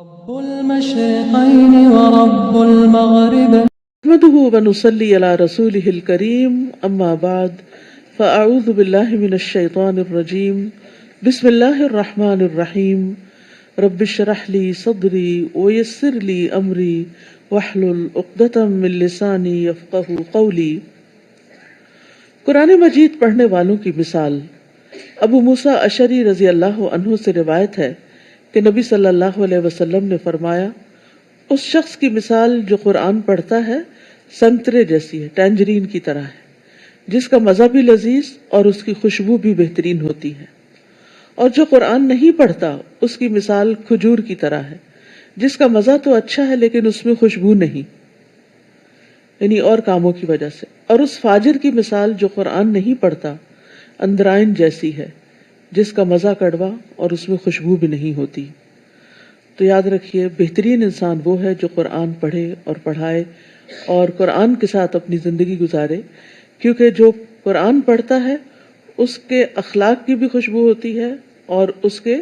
رب المشرقين ورب المغرب نحمده ونصلي على رسوله الكريم اما بعد فاعوذ بالله من الشيطان الرجيم بسم الله الرحمن الرحيم رب اشرح لي صدري ويسر لي امري واحلل عقدة من لساني يفقهوا قولي۔ قرآن مجید پڑھنے والوں کی مثال۔ ابو موسیٰ اشعری رضی اللہ عنہ سے روایت ہے کہ نبی صلی اللہ علیہ وسلم نے فرمایا، اس شخص کی مثال جو قرآن پڑھتا ہے سنترے جیسی ہے، ٹینجرین کی طرح ہے، جس کا مزہ بھی لذیذ اور اس کی خوشبو بھی بہترین ہوتی ہے، اور جو قرآن نہیں پڑھتا اس کی مثال کھجور کی طرح ہے، جس کا مزہ تو اچھا ہے لیکن اس میں خوشبو نہیں، یعنی اور کاموں کی وجہ سے۔ اور اس فاجر کی مثال جو قرآن نہیں پڑھتا اندرائن جیسی ہے، جس کا مزہ کڑوا اور اس میں خوشبو بھی نہیں ہوتی۔ تو یاد رکھیے، بہترین انسان وہ ہے جو قرآن پڑھے اور پڑھائے اور قرآن کے ساتھ اپنی زندگی گزارے، کیونکہ جو قرآن پڑھتا ہے اس کے اخلاق کی بھی خوشبو ہوتی ہے اور اس کے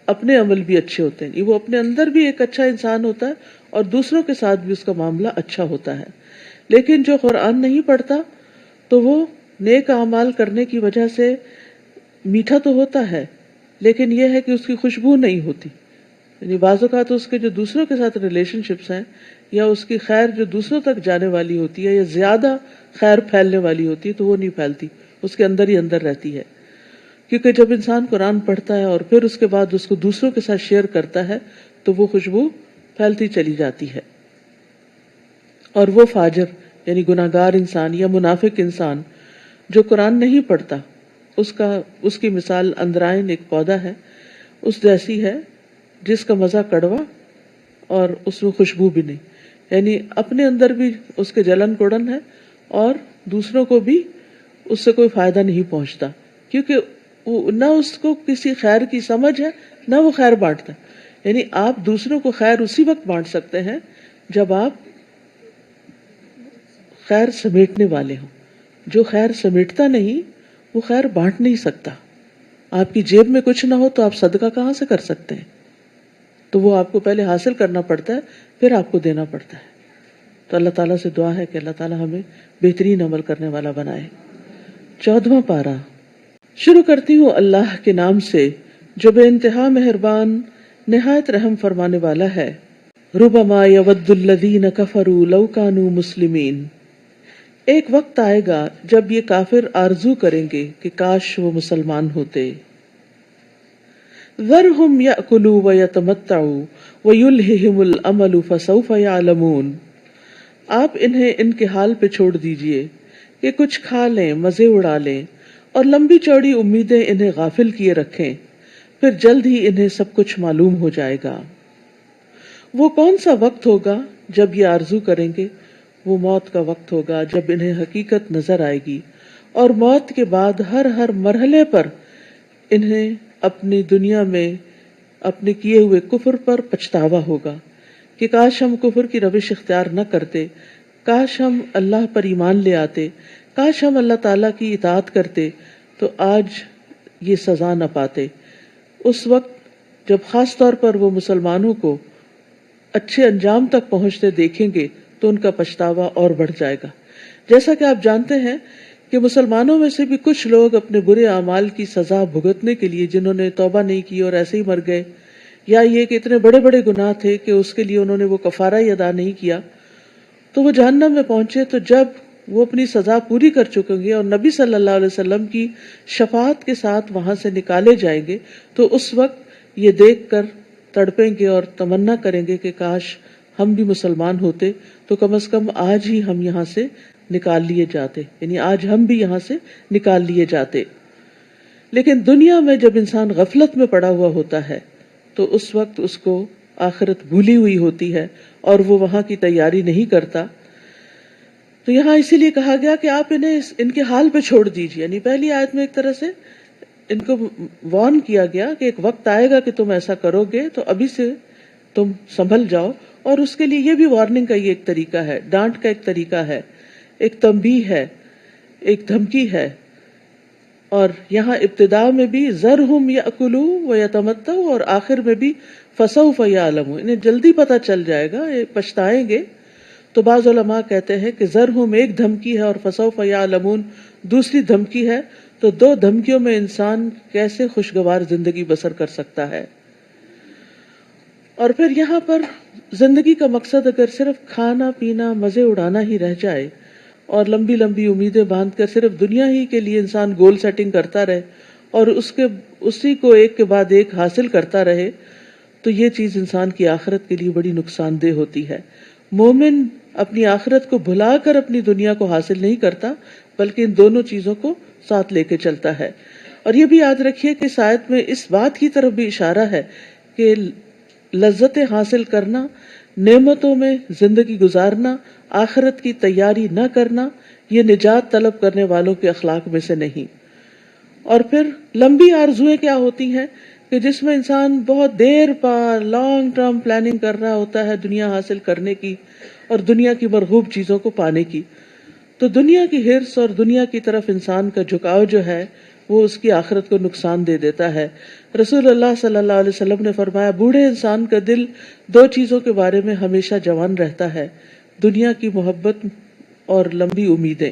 اپنے عمل بھی اچھے ہوتے ہیں، وہ اپنے اندر بھی ایک اچھا انسان ہوتا ہے اور دوسروں کے ساتھ بھی اس کا معاملہ اچھا ہوتا ہے۔ لیکن جو قرآن نہیں پڑھتا تو وہ نیک اعمال کرنے کی وجہ سے میٹھا تو ہوتا ہے لیکن یہ ہے کہ اس کی خوشبو نہیں ہوتی، یعنی بعض اوقات اس کے جو دوسروں کے ساتھ ریلیشن شپس ہیں یا اس کی خیر جو دوسروں تک جانے والی ہوتی ہے یا زیادہ خیر پھیلنے والی ہوتی ہے تو وہ نہیں پھیلتی، اس کے اندر ہی اندر رہتی ہے۔ کیونکہ جب انسان قرآن پڑھتا ہے اور پھر اس کے بعد اس کو دوسروں کے ساتھ شیئر کرتا ہے تو وہ خوشبو پھیلتی چلی جاتی ہے۔ اور وہ فاجر یعنی گناہگار انسان یا منافق انسان جو قرآن نہیں پڑھتا، اس کی مثال اندرائن ایک پودا ہے، اس جیسی ہے جس کا مزہ کڑوا اور اس میں خوشبو بھی نہیں، یعنی اپنے اندر بھی اس کے جلن کوڑن ہے اور دوسروں کو بھی اس سے کوئی فائدہ نہیں پہنچتا، کیونکہ نہ اس کو کسی خیر کی سمجھ ہے نہ وہ خیر بانٹتا۔ یعنی آپ دوسروں کو خیر اسی وقت بانٹ سکتے ہیں جب آپ خیر سمیٹنے والے ہوں۔ جو خیر سمیٹتا نہیں وہ خیر بانٹ نہیں سکتا۔ آپ کی جیب میں کچھ نہ ہو تو آپ صدقہ کہاں سے کر سکتے ہیں؟ تو وہ آپ کو پہلے حاصل کرنا پڑتا ہے پھر آپ کو دینا پڑتا ہے۔ تو اللہ تعالیٰ سے دعا ہے کہ اللہ تعالیٰ ہمیں بہترین عمل کرنے والا بنائے۔ 14واں پارہ۔ شروع کرتی ہوں اللہ کے نام سے جو بے انتہا مہربان نہایت رحم فرمانے والا ہے۔ ربما یود الذین کفروا لو کانوا مسلمین۔ ایک وقت آئے گا جب یہ کافر آرزو کریں گے کہ کاش وہ مسلمان ہوتے۔ ذرہم یأکلوا ویتمتعوا ویلہہم الامل فسوف یعلمون۔ آپ انہیں ان کے حال پہ چھوڑ دیجئے کہ کچھ کھا لیں، مزے اڑا لیں اور لمبی چوڑی امیدیں انہیں غافل کیے رکھیں، پھر جلد ہی انہیں سب کچھ معلوم ہو جائے گا۔ وہ کون سا وقت ہوگا جب یہ آرزو کریں گے؟ وہ موت کا وقت ہوگا جب انہیں حقیقت نظر آئے گی اور موت کے بعد ہر مرحلے پر انہیں اپنی دنیا میں اپنے کیے ہوئے کفر پر پچھتاوا ہوگا کہ کاش ہم کفر کی روش اختیار نہ کرتے، کاش ہم اللہ پر ایمان لے آتے، کاش ہم اللہ تعالیٰ کی اطاعت کرتے تو آج یہ سزا نہ پاتے۔ اس وقت جب خاص طور پر وہ مسلمانوں کو اچھے انجام تک پہنچتے دیکھیں گے تو ان کا پچھتاوا اور بڑھ جائے گا۔ جیسا کہ آپ جانتے ہیں کہ مسلمانوں میں سے بھی کچھ لوگ اپنے برے اعمال کی سزا بھگتنے کے لیے جنہوں نے توبہ نہیں کی اور ایسے ہی مر گئے، یا یہ کہ اتنے بڑے بڑے گناہ تھے کہ اس کے لیے انہوں نے وہ کفارہ ہی ادا نہیں کیا، تو وہ جہنم میں پہنچے۔ تو جب وہ اپنی سزا پوری کر چکیں گے اور نبی صلی اللہ علیہ وسلم کی شفاعت کے ساتھ وہاں سے نکالے جائیں گے تو اس وقت یہ دیکھ کر تڑپیں گے اور تمنا کریں گے کہ کاش ہم بھی مسلمان ہوتے تو کم از کم آج ہی ہم یہاں سے نکال لیے جاتے، یعنی آج ہم بھی یہاں سے نکال لیے جاتے۔ لیکن دنیا میں جب انسان غفلت میں پڑا ہوا ہوتا ہے تو اس وقت اس کو آخرت بھولی ہوئی ہوتی ہے اور وہ وہاں کی تیاری نہیں کرتا۔ تو یہاں اسی لیے کہا گیا کہ آپ انہیں ان کے حال پہ چھوڑ دیجیے، یعنی پہلی آیت میں ایک طرح سے ان کو وارن کیا گیا کہ ایک وقت آئے گا کہ تم ایسا کرو گے تو ابھی سے تم سنبھل جاؤ، اور اس کے لیے یہ بھی وارننگ کا یہ ایک طریقہ ہے، ڈانٹ کا ایک طریقہ ہے، ایک تنبیہ ہے، ایک دھمکی ہے۔ اور یہاں ابتدا میں بھی ذرہم یأکلوا ویتمتعوا اور آخر میں بھی فسوف یعلمون، انہیں جلدی پتہ چل جائے گا، یہ پچھتائیں گے. تو بعض علماء کہتے ہیں کہ ذرہم ایک دھمکی ہے اور فسوف یعلمون دوسری دھمکی ہے. تو دو دھمکیوں میں انسان کیسے خوشگوار زندگی بسر کر سکتا ہے. اور پھر یہاں پر زندگی کا مقصد اگر صرف کھانا پینا مزے اڑانا ہی رہ جائے اور لمبی لمبی امیدیں باندھ کر صرف دنیا ہی کے لیے انسان گول سیٹنگ کرتا رہے اور اسی کو ایک کے بعد ایک حاصل کرتا رہے، تو یہ چیز انسان کی آخرت کے لیے بڑی نقصان دہ ہوتی ہے. مومن اپنی آخرت کو بھلا کر اپنی دنیا کو حاصل نہیں کرتا، بلکہ ان دونوں چیزوں کو ساتھ لے کے چلتا ہے. اور یہ بھی یاد رکھیے کہ اس آیت میں اس بات کی طرف بھی اشارہ ہے کہ لذتیں حاصل کرنا، نعمتوں میں زندگی گزارنا، آخرت کی تیاری نہ کرنا، یہ نجات طلب کرنے والوں کے اخلاق میں سے نہیں. اور پھر لمبی آرزوئیں کیا ہوتی ہیں کہ جس میں انسان بہت دیر پا لانگ ٹرم پلاننگ کر رہا ہوتا ہے دنیا حاصل کرنے کی اور دنیا کی مرغوب چیزوں کو پانے کی. تو دنیا کی ہرس اور دنیا کی طرف انسان کا جھکاؤ جو ہے وہ اس کی آخرت کو نقصان دے دیتا ہے. رسول اللہ صلی اللہ علیہ وسلم نے فرمایا بوڑھے انسان کا دل دو چیزوں کے بارے میں ہمیشہ جوان رہتا ہے، دنیا کی محبت اور لمبی امیدیں.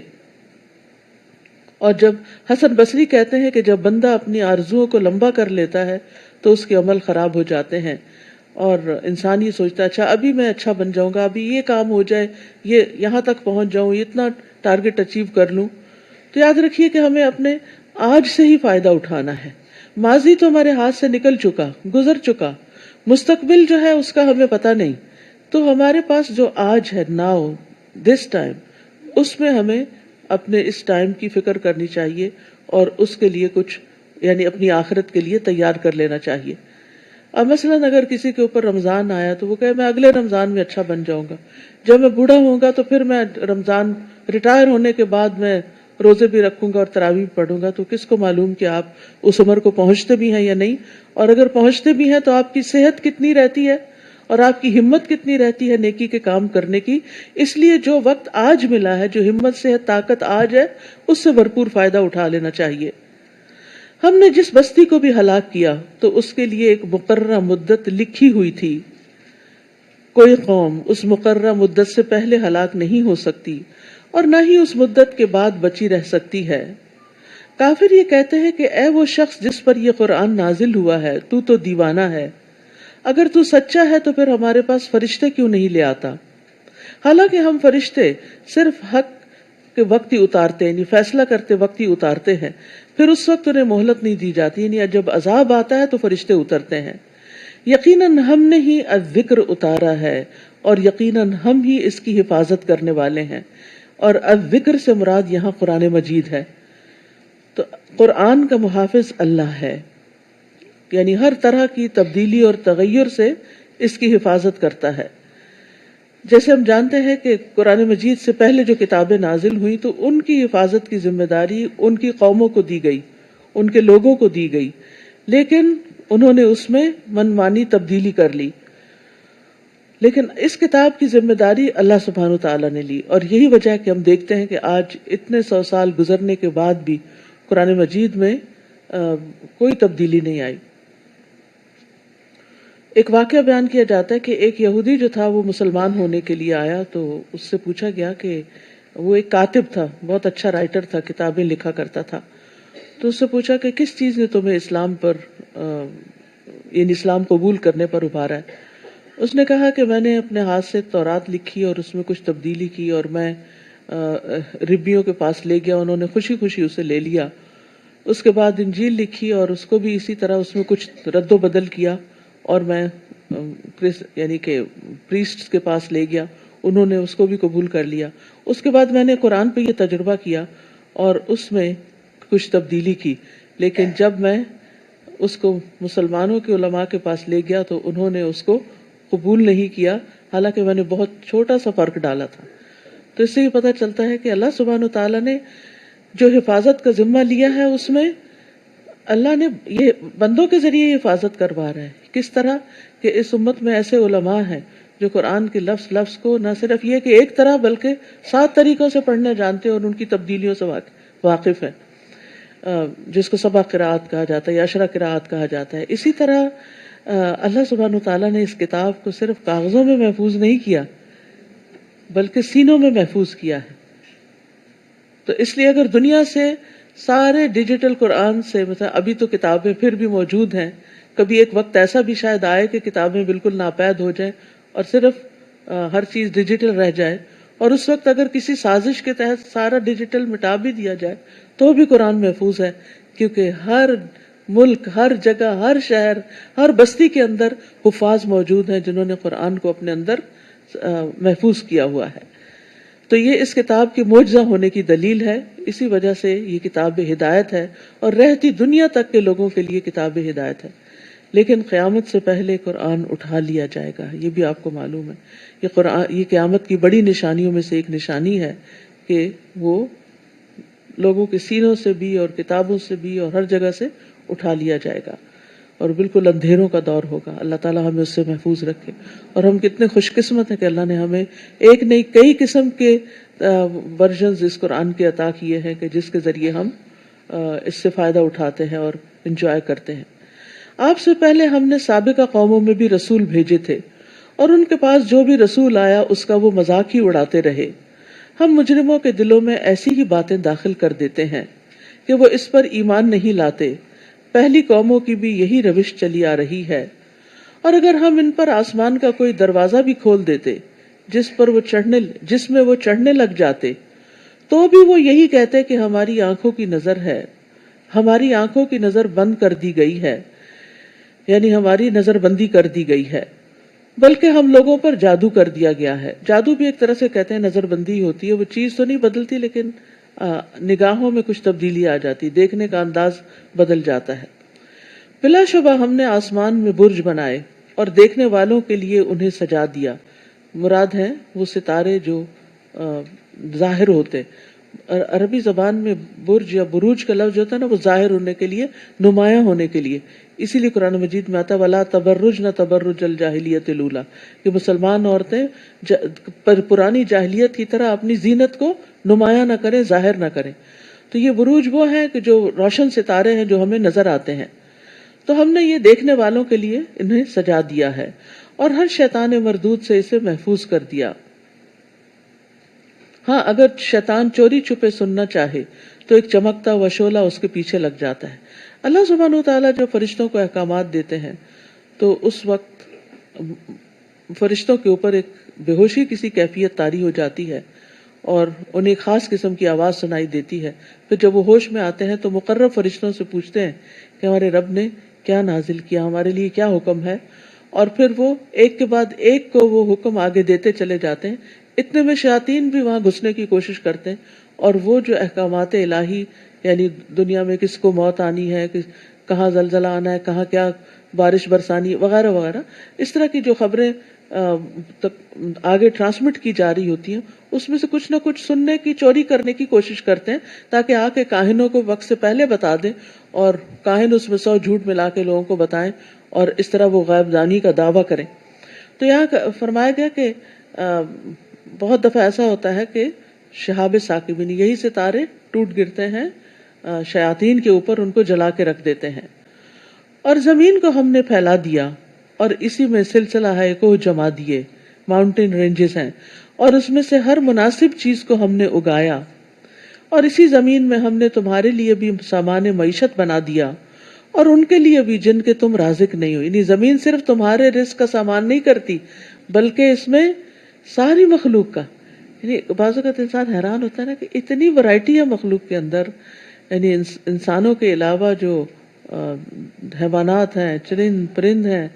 اور جب حسن بصری کہتے ہیں کہ جب بندہ اپنی آرزوؤں کو لمبا کر لیتا ہے تو اس کے عمل خراب ہو جاتے ہیں اور انسان یہ سوچتا ہے اچھا ابھی میں اچھا بن جاؤں گا، ابھی یہ کام ہو جائے، یہ یہاں تک پہنچ جاؤں، اتنا ٹارگٹ اچیو کر لوں. تو یاد رکھیے کہ ہمیں اپنے آج سے ہی فائدہ اٹھانا ہے. ماضی تو ہمارے ہاتھ سے نکل چکا، گزر چکا، مستقبل جو ہے اس کا ہمیں پتہ نہیں. تو ہمارے پاس جو آج ہے، ناؤ دس ٹائم، اس میں ہمیں اپنے اس ٹائم کی فکر کرنی چاہیے اور اس کے لیے کچھ یعنی اپنی آخرت کے لیے تیار کر لینا چاہیے. اب مثلاً اگر کسی کے اوپر رمضان آیا تو وہ کہے میں اگلے رمضان میں اچھا بن جاؤں گا، جب میں بوڑھا ہوں گا تو پھر میں رمضان ریٹائر ہونے کے بعد میں روزے بھی رکھوں گا اور تراویح پڑھوں گا. تو کس کو معلوم کہ آپ اس عمر کو پہنچتے بھی ہیں یا نہیں، اور اگر پہنچتے بھی ہیں تو آپ کی صحت کتنی رہتی ہے اور آپ کی ہمت کتنی رہتی ہے نیکی کے کام کرنے کی. اس لیے جو وقت آج ملا ہے، جو ہمت صحت طاقت آج ہے، اس سے بھرپور فائدہ اٹھا لینا چاہیے. ہم نے جس بستی کو بھی ہلاک کیا تو اس کے لیے ایک مقررہ مدت لکھی ہوئی تھی. کوئی قوم اس مقررہ مدت سے پہلے ہلاک نہیں ہو سکتی اور نہ ہی اس مدت کے بعد بچی رہ سکتی ہے. کافر یہ کہتے ہیں کہ اے وہ شخص جس پر یہ قرآن نازل ہوا ہے تو دیوانہ ہے، اگر تو سچا ہے تو پھر ہمارے پاس فرشتے کیوں نہیں لے آتا. حالانکہ ہم فرشتے صرف حق کے وقت ہی اتارتے ہیں، یعنی فیصلہ کرتے وقت ہی اتارتے ہیں، پھر اس وقت انہیں مہلت نہیں دی جاتی، یعنی جب عذاب آتا ہے تو فرشتے اترتے ہیں. یقیناً ہم نے ہی الذکر اتارا ہے اور یقیناً ہم ہی اس کی حفاظت کرنے والے ہیں. اور الذکر سے مراد یہاں قرآن مجید ہے. تو قرآن کا محافظ اللہ ہے، یعنی ہر طرح کی تبدیلی اور تغیر سے اس کی حفاظت کرتا ہے. جیسے ہم جانتے ہیں کہ قرآن مجید سے پہلے جو کتابیں نازل ہوئی تو ان کی حفاظت کی ذمہ داری ان کی قوموں کو دی گئی، ان کے لوگوں کو دی گئی، لیکن انہوں نے اس میں منمانی تبدیلی کر لی. لیکن اس کتاب کی ذمہ داری اللہ سبحانہ تعالیٰ نے لی، اور یہی وجہ ہے کہ ہم دیکھتے ہیں کہ آج اتنے 100 سال گزرنے کے بعد بھی قرآن مجید میں کوئی تبدیلی نہیں آئی. ایک واقعہ بیان کیا جاتا ہے کہ ایک یہودی جو تھا وہ مسلمان ہونے کے لیے آیا تو اس سے پوچھا گیا کہ وہ ایک کاتب تھا، بہت اچھا رائٹر تھا، کتابیں لکھا کرتا تھا. تو اس سے پوچھا کہ کس چیز نے تمہیں اسلام پر یعنی اسلام قبول کرنے پر ابھارا ہے. اس نے کہا کہ میں نے اپنے ہاتھ سے تورات لکھی اور اس میں کچھ تبدیلی کی اور میں ربیوں کے پاس لے گیا، انہوں نے خوشی خوشی اسے لے لیا. اس کے بعد انجیل لکھی اور اس کو بھی اسی طرح اس میں کچھ رد و بدل کیا اور میں یعنی کہ پریسٹ کے پاس لے گیا، انہوں نے اس کو بھی قبول کر لیا. اس کے بعد میں نے قرآن پہ یہ تجربہ کیا اور اس میں کچھ تبدیلی کی، لیکن جب میں اس کو مسلمانوں کے علماء کے پاس لے گیا تو انہوں نے اس کو قبول نہیں کیا، حالانکہ میں نے بہت چھوٹا سا فرق ڈالا تھا. تو اس سے یہ پتہ چلتا ہے کہ اللہ سبحانہ تعالیٰ نے جو حفاظت کا ذمہ لیا ہے اس میں اللہ نے یہ بندوں کے ذریعے حفاظت کروا رہا ہے. کس طرح کہ اس امت میں ایسے علماء ہیں جو قرآن کے لفظ کو نہ صرف یہ کہ ایک طرح بلکہ 7 طریقوں سے پڑھنا جانتے ہیں اور ان کی تبدیلیوں سے واقف ہیں، جس کو 7 قراءات کہا جاتا ہے یا 10 قراءات کہا جاتا ہے. اسی طرح اللہ سبحانہ تعالیٰ نے اس کتاب کو صرف کاغذوں میں محفوظ نہیں کیا بلکہ سینوں میں محفوظ کیا ہے. تو اس لیے اگر دنیا سے سارے ڈیجیٹل قرآن سے مثلا ابھی تو کتابیں پھر بھی موجود ہیں، کبھی ایک وقت ایسا بھی شاید آئے کہ کتابیں بالکل ناپید ہو جائیں اور صرف ہر چیز ڈیجیٹل رہ جائے، اور اس وقت اگر کسی سازش کے تحت سارا ڈیجیٹل مٹا بھی دیا جائے تو بھی قرآن محفوظ ہے، کیونکہ ہر ملک، ہر جگہ، ہر شہر، ہر بستی کے اندر حفاظ موجود ہیں جنہوں نے قرآن کو اپنے اندر محفوظ کیا ہوا ہے. تو یہ اس کتاب کی معجزہ ہونے کی دلیل ہے. اسی وجہ سے یہ کتاب ہدایت ہے اور رہتی دنیا تک کے لوگوں کے لیے کتاب ہدایت ہے. لیکن قیامت سے پہلے قرآن اٹھا لیا جائے گا، یہ بھی آپ کو معلوم ہے. یہ قیامت کی بڑی نشانیوں میں سے ایک نشانی ہے کہ وہ لوگوں کے سینوں سے بھی اور کتابوں سے بھی اور ہر جگہ سے اٹھا لیا جائے گا اور بالکل اندھیروں کا دور ہوگا. اللہ تعالیٰ ہمیں اس سے محفوظ رکھے. اور ہم کتنے خوش قسمت ہیں کہ اللہ نے ہمیں ایک نہیں کئی قسم کے ورژنز اس قرآن کے عطا کیے ہیں کہ جس کے ذریعے ہم اس سے فائدہ اٹھاتے ہیں اور انجوائے کرتے ہیں. آپ سے پہلے ہم نے سابقہ قوموں میں بھی رسول بھیجے تھے اور ان کے پاس جو بھی رسول آیا اس کا وہ مذاق ہی اڑاتے رہے. ہم مجرموں کے دلوں میں ایسی ہی باتیں داخل کر دیتے ہیں کہ وہ اس پر ایمان نہیں لاتے. پہلی قوموں کی بھی یہی روش چلی آ رہی ہے. اور اگر ہم ان پر آسمان کا کوئی دروازہ بھی کھول دیتے جس میں وہ چڑھنے لگ جاتے تو بھی وہ یہی کہتے کہ ہماری آنکھوں کی نظر ہے، ہماری آنکھوں کی نظر بند کر دی گئی ہے، یعنی ہماری نظر بندی کر دی گئی ہے، بلکہ ہم لوگوں پر جادو کر دیا گیا ہے. جادو بھی ایک طرح سے کہتے ہیں نظر بندی ہوتی ہے، وہ چیز تو نہیں بدلتی لیکن نگاہوں میں کچھ تبدیلی آ جاتی، دیکھنے کا انداز بدل جاتا ہے. بلا شبہ ہم نے آسمان میں برج بنائے اور دیکھنے والوں کے لیے انہیں سجا دیا. مراد ہیں وہ ستارے جو ظاہر ہوتے. عربی زبان میں برج یا بروج کا لفظ ہوتا ہے نا، وہ ظاہر ہونے کے لیے، نمایاں ہونے کے لیے. اسی لیے قرآن مجید میں آتا وَلَا تَبَرُّجْنَ تَبَرُّجَ الْجَاهِلِيَّةِ الْأُولَىٰ کہ مسلمان عورتیں پرانی جاہلیت کی طرح اپنی زینت کو نمایاں نہ کریں، ظاہر نہ کریں. تو یہ بروج وہ ہیں کہ جو روشن ستارے ہیں جو ہمیں نظر آتے ہیں. تو ہم نے یہ دیکھنے والوں کے لیے انہیں سجا دیا ہے اور ہر شیطان مردود سے اسے محفوظ کر دیا. ہاں اگر شیطان چوری چھپے سننا چاہے تو ایک چمکتا ہوا شعلہ اس کے پیچھے لگ جاتا ہے. اللہ سبحانہ وتعالیٰ جو فرشتوں کو احکامات دیتے ہیں تو اس وقت فرشتوں کے اوپر ایک بے ہوشی کسی کیفیت طاری ہو جاتی ہے اور انہیں خاص قسم کی آواز سنائی دیتی ہے. پھر جب وہ ہوش میں آتے ہیں تو مقرب فرشتوں سے پوچھتے ہیں کہ ہمارے رب نے کیا نازل کیا، ہمارے لیے کیا حکم ہے، اور پھر وہ ایک کے بعد ایک کو وہ حکم آگے دیتے چلے جاتے ہیں. اتنے میں شیاطین بھی وہاں گھسنے کی کوشش کرتے ہیں اور وہ جو احکامات الہی، یعنی دنیا میں کس کو موت آنی ہے، کہاں زلزلہ آنا ہے، کہاں کیا بارش برسانی وغیرہ وغیرہ، اس طرح کی جو خبریں آگے ٹرانسمٹ کی جا رہی ہوتی ہیں، اس میں سے کچھ نہ کچھ سننے کی، چوری کرنے کی کوشش کرتے ہیں تاکہ آ کے کاہنوں کو وقت سے پہلے بتا دیں اور کاہن اس میں 100 جھوٹ ملا کے لوگوں کو بتائیں اور اس طرح وہ غیب دانی کا دعویٰ کریں. تو یہاں فرمایا گیا کہ بہت دفعہ ایسا ہوتا ہے کہ شہاب ثاقبین، یہی ستارے ٹوٹ گرتے ہیں شیاطین کے اوپر، ان کو جلا کے رکھ دیتے ہیں. اور زمین کو ہم نے پھیلا دیا اور اسی میں سلسلہ ہے کو جما دیے، ماؤنٹین رینجز ہیں، اور اس میں سے ہر مناسب چیز کو ہم نے اگایا. اور اسی زمین میں ہم نے تمہارے لیے بھی سامان معیشت بنا دیا اور ان کے لیے بھی جن کے تم رازق نہیں ہو. یعنی زمین صرف تمہارے رزق کا سامان نہیں کرتی بلکہ اس میں ساری مخلوق کا. یعنی بعض اوقات انسان حیران ہوتا ہے نا کہ اتنی ورائٹی ہے مخلوق کے اندر. یعنی انسانوں کے علاوہ جو حیوانات ہیں، چرند پرند ہیں،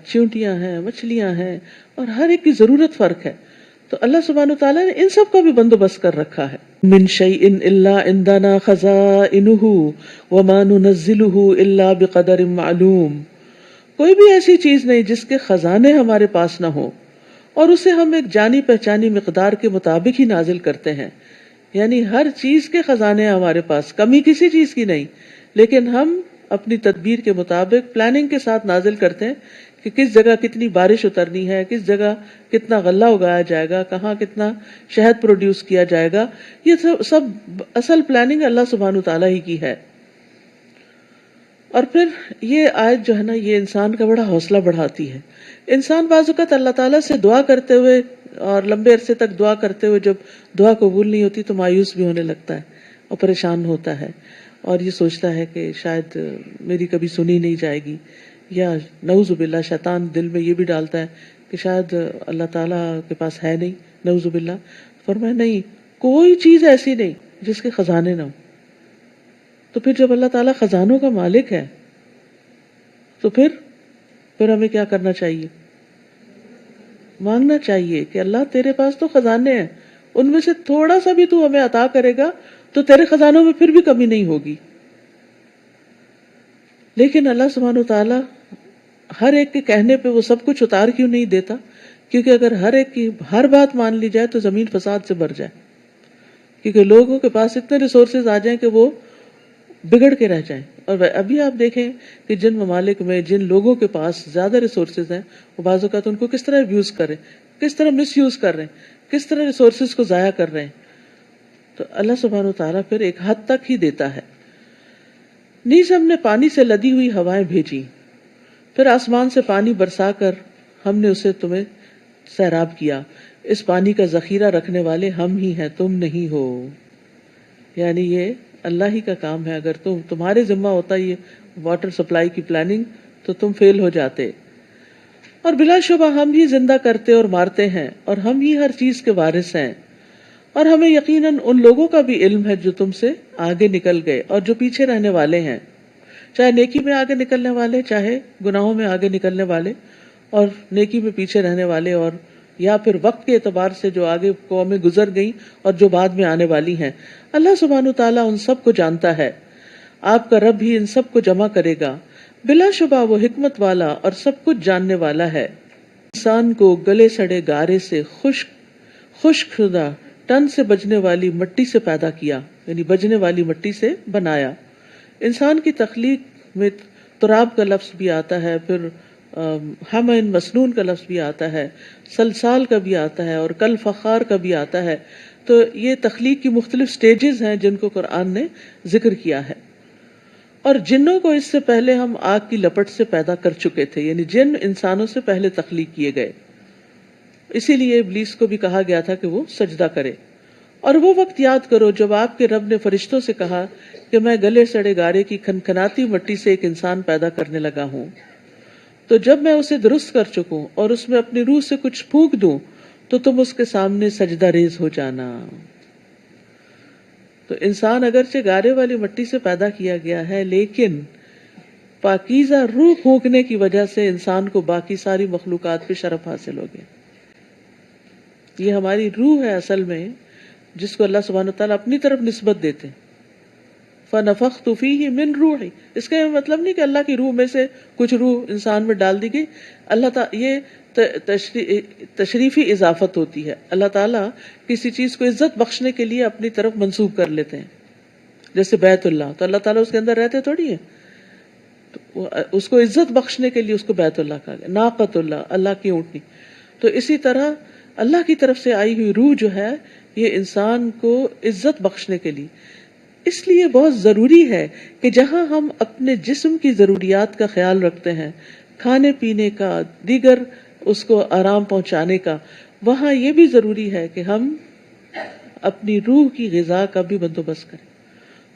چیونٹیاں ہیں، مچھلیاں ہیں، اور ہر ایک کی ضرورت فرق ہے. تو اللہ سبحانہ وتعالیٰ نے ان سب کا بھی بندوبست کر رکھا ہے. من شیء الا عندنا خزائنہ وما ننزلہ الا بقدر معلوم. کوئی بھی ایسی چیز نہیں جس کے خزانے ہمارے پاس نہ ہوں اور اسے ہم ایک جانی پہچانی مقدار کے مطابق ہی نازل کرتے ہیں. یعنی ہر چیز کے خزانے ہمارے پاس، کمی کسی چیز کی نہیں، لیکن ہم اپنی تدبیر کے مطابق پلاننگ کے ساتھ نازل کرتے ہیں کہ کس جگہ کتنی بارش اترنی ہے، کس جگہ کتنا غلہ اگایا جائے گا، کہاں کتنا شہد پروڈیوس کیا جائے گا. یہ سب اصل پلاننگ اللہ سبحانہ تعالیٰ ہی کی ہے. اور پھر یہ آیت جو ہے نا یہ انسان کا بڑا حوصلہ بڑھاتی ہے. انسان بعض اوقات اللہ تعالیٰ سے دعا کرتے ہوئے اور لمبے عرصے تک دعا کرتے ہوئے جب دعا قبول نہیں ہوتی تو مایوس بھی ہونے لگتا ہے اور پریشان ہوتا ہے اور یہ سوچتا ہے کہ شاید میری کبھی سنی نہیں جائے گی، یا نعوذ باللہ شیطان دل میں یہ بھی ڈالتا ہے کہ شاید اللہ تعالیٰ کے پاس ہے نہیں، نعوذ باللہ. فرمایا نہیں، کوئی چیز ایسی نہیں جس کے خزانے نہ ہوں. تو پھر جب اللہ تعالیٰ خزانوں کا مالک ہے تو پھر ہمیں کیا کرنا چاہیے؟ مانگنا چاہیے کہ اللہ تیرے پاس تو خزانے ہیں، ان میں سے تھوڑا سا بھی تو ہمیں عطا کرے گا تو تیرے خزانوں میں پھر بھی کمی نہیں ہوگی. لیکن اللہ سبحانہ و تعالیٰ ہر ایک کے کہنے پہ وہ سب کچھ اتار کیوں نہیں دیتا؟ کیونکہ اگر ہر ایک کی ہر بات مان لی جائے تو زمین فساد سے بھر جائے، کیونکہ لوگوں کے پاس اتنے ریسورسز آ جائیں کہ وہ بگڑ کے رہ جائیں. اور ابھی آپ دیکھیں کہ جن ممالک میں جن لوگوں کے پاس زیادہ ریسورسز ہیں وہ بعض اوقات ان کو کس طرح ابیوز کر رہے ہیں، کس طرح مس یوز کر رہے ہیں، کس طرح ریسورسز کو ضائع کر رہے ہیں. تو اللہ سبحانہ و تعالیٰ پھر ایک حد تک ہی دیتا ہے. نیز ہم نے پانی سے لدی ہوئی ہوائیں بھیجی، پھر آسمان سے پانی برسا کر ہم نے اسے تمہیں سیراب کیا. اس پانی کا ذخیرہ رکھنے والے ہم ہی ہیں، تم نہیں ہو. یعنی یہ اللہ ہی کا کام ہے. اگر تمہارے ذمہ ہوتا یہ واٹر سپلائی کی پلاننگ تو تم فیل ہو جاتے. اور بلا شبہ ہم ہی زندہ کرتے اور مارتے ہیں اور ہم ہی ہر چیز کے وارث ہیں. اور ہمیں یقیناً ان لوگوں کا بھی علم ہے جو تم سے آگے نکل گئے اور جو پیچھے رہنے والے ہیں، چاہے نیکی میں آگے نکلنے والے، چاہے گناہوں میں آگے نکلنے والے، اور نیکی میں پیچھے رہنے والے، اور یا پھر وقت کے اعتبار سے جو آگے قومیں گزر گئیں اور جو بعد میں آنے والی ہیں. اللہ سبحانہ و تعالیٰ ان سب کو جانتا ہے. آپ کا رب ہی ان سب کو جمع کرے گا. بلا شبہ وہ حکمت والا اور سب کچھ جاننے والا ہے. انسان کو گلے سڑے گارے سے خشک شدہ تن سے بجنے والی مٹی سے پیدا کیا، یعنی بجنے والی مٹی سے بنایا. انسان کی تخلیق میں تراب کا لفظ بھی آتا ہے، پھر ہمن مسنون کا لفظ بھی آتا ہے، سلسال کا بھی آتا ہے اور کل فخار کا بھی آتا ہے. تو یہ تخلیق کی مختلف سٹیجز ہیں جن کو قرآن نے ذکر کیا ہے. اور جنوں کو اس سے پہلے ہم آگ کی لپٹ سے پیدا کر چکے تھے، یعنی جن انسانوں سے پہلے تخلیق کیے گئے. اسی لیے ابلیس کو بھی کہا گیا تھا کہ وہ سجدہ کرے. اور وہ وقت یاد کرو جب آپ کے رب نے فرشتوں سے کہا کہ میں گلے سڑے گارے کی کھنکھناتی مٹی سے ایک انسان پیدا کرنے لگا ہوں. تو جب میں اسے درست کر چکوں اور اس میں اپنی روح سے کچھ پھونک دوں تو تم اس کے سامنے سجدہ ریز ہو جانا. تو انسان اگرچہ گارے والی مٹی سے پیدا کیا گیا ہے، لیکن پاکیزہ روح پھونکنے کی وجہ سے انسان کو باقی ساری مخلوقات پہ شرف حاصل ہو گیا. یہ ہماری روح ہے اصل میں، جس کو اللہ سبحانہ وتعالیٰ اپنی طرف نسبت دیتے ہیں. فَنَفَخْتُ فِيهِ مِن رُوحِي، اس کا یہ مطلب نہیں کہ اللہ کی روح میں سے کچھ روح انسان میں ڈال دی گئی. اللہ تعالیٰ یہ تشریفی اضافت ہوتی ہے. اللہ تعالیٰ کسی چیز کو عزت بخشنے کے لیے اپنی طرف منسوب کر لیتے ہیں. جیسے بیت اللہ، تو اللہ تعالیٰ اس کے اندر رہتے تھوڑی ہیں، تو اس کو عزت بخشنے کے لیے اس کو بیت اللہ کہا گیا. ناقۃ اللہ، اللہ کی اونٹنی. تو اسی طرح اللہ کی طرف سے آئی ہوئی روح جو ہے یہ انسان کو عزت بخشنے کے لیے. اس لیے بہت ضروری ہے کہ جہاں ہم اپنے جسم کی ضروریات کا خیال رکھتے ہیں، کھانے پینے کا، دیگر اس کو آرام پہنچانے کا، وہاں یہ بھی ضروری ہے کہ ہم اپنی روح کی غذا کا بھی بندوبست کریں.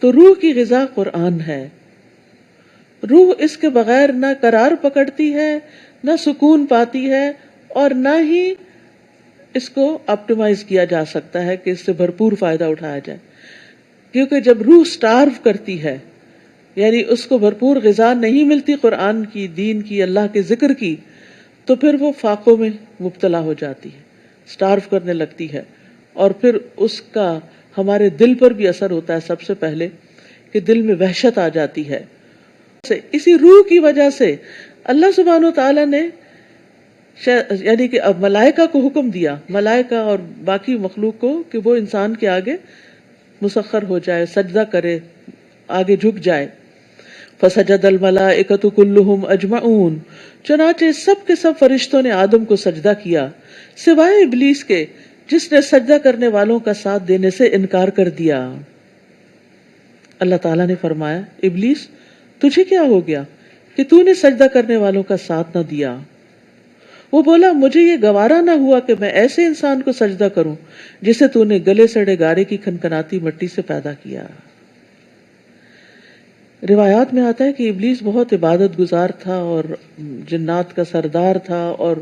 تو روح کی غذا قرآن ہے. روح اس کے بغیر نہ قرار پکڑتی ہے، نہ سکون پاتی ہے، اور نہ ہی اس کو آپٹیمائز کیا جا سکتا ہے کہ اس سے بھرپور فائدہ اٹھایا جائے. کیونکہ جب روح سٹارو کرتی ہے، یعنی اس کو بھرپور غذا نہیں ملتی قرآن کی، دین کی، اللہ کے ذکر کی، تو پھر وہ فاقوں میں مبتلا ہو جاتی ہے، سٹارو کرنے لگتی ہے. اور پھر اس کا ہمارے دل پر بھی اثر ہوتا ہے. سب سے پہلے کہ دل میں وحشت آ جاتی ہے. اسی روح کی وجہ سے اللہ سبحانہ و تعالیٰ نے یعنی کہ اب ملائکہ کو حکم دیا، ملائکہ اور باقی مخلوق کو، کہ وہ انسان کے آگے مسخر ہو جائے، سجدہ کرے، آگے جھک جائے. فسجد الملائکۃ کلہم اجمعون، چنانچہ سب کے سب فرشتوں نے آدم کو سجدہ کیا سوائے ابلیس کے جس نے سجدہ کرنے والوں کا ساتھ دینے سے انکار کر دیا. اللہ تعالیٰ نے فرمایا ابلیس تجھے کیا ہو گیا کہ تو نے سجدہ کرنے والوں کا ساتھ نہ دیا؟ وہ بولا مجھے یہ گوارا نہ ہوا کہ میں ایسے انسان کو سجدہ کروں جسے تو نے گلے سڑے گارے کی کھنکھناتی مٹی سے پیدا کیا۔ روایات میں آتا ہے کہ ابلیس بہت عبادت گزار تھا اور جنات کا سردار تھا اور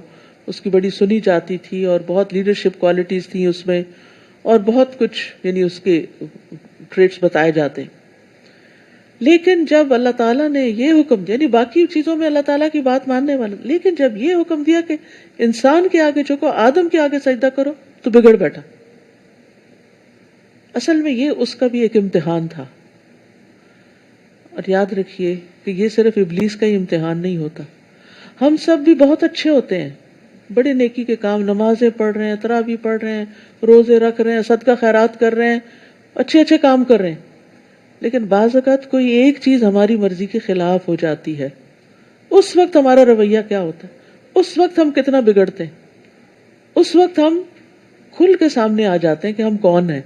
اس کی بڑی سنی جاتی تھی اور بہت لیڈرشپ کوالٹیز تھیں اس میں اور بہت کچھ یعنی اس کے ٹریٹس بتائے جاتے ہیں۔ لیکن جب اللہ تعالیٰ نے یہ حکم دیا، یعنی باقی چیزوں میں اللہ تعالیٰ کی بات ماننے والا، لیکن جب یہ حکم دیا کہ انسان کے آگے جھکو، آدم کے آگے سجدہ کرو، تو بگڑ بیٹھا۔ اصل میں یہ اس کا بھی ایک امتحان تھا، اور یاد رکھیے کہ یہ صرف ابلیس کا ہی امتحان نہیں ہوتا، ہم سب بھی بہت اچھے ہوتے ہیں، بڑے نیکی کے کام، نمازیں پڑھ رہے ہیں، تراویح پڑھ رہے ہیں، روزے رکھ رہے ہیں، صدقہ خیرات کر رہے ہیں، اچھے اچھے کام کر رہے ہیں، لیکن بعض اوقات کوئی ایک چیز ہماری مرضی کے خلاف ہو جاتی ہے، اس وقت ہمارا رویہ کیا ہوتا ہے، اس وقت ہم کتنا بگڑتے ہیں، اس وقت ہم کھل کے سامنے آ جاتے ہیں کہ ہم کون ہیں۔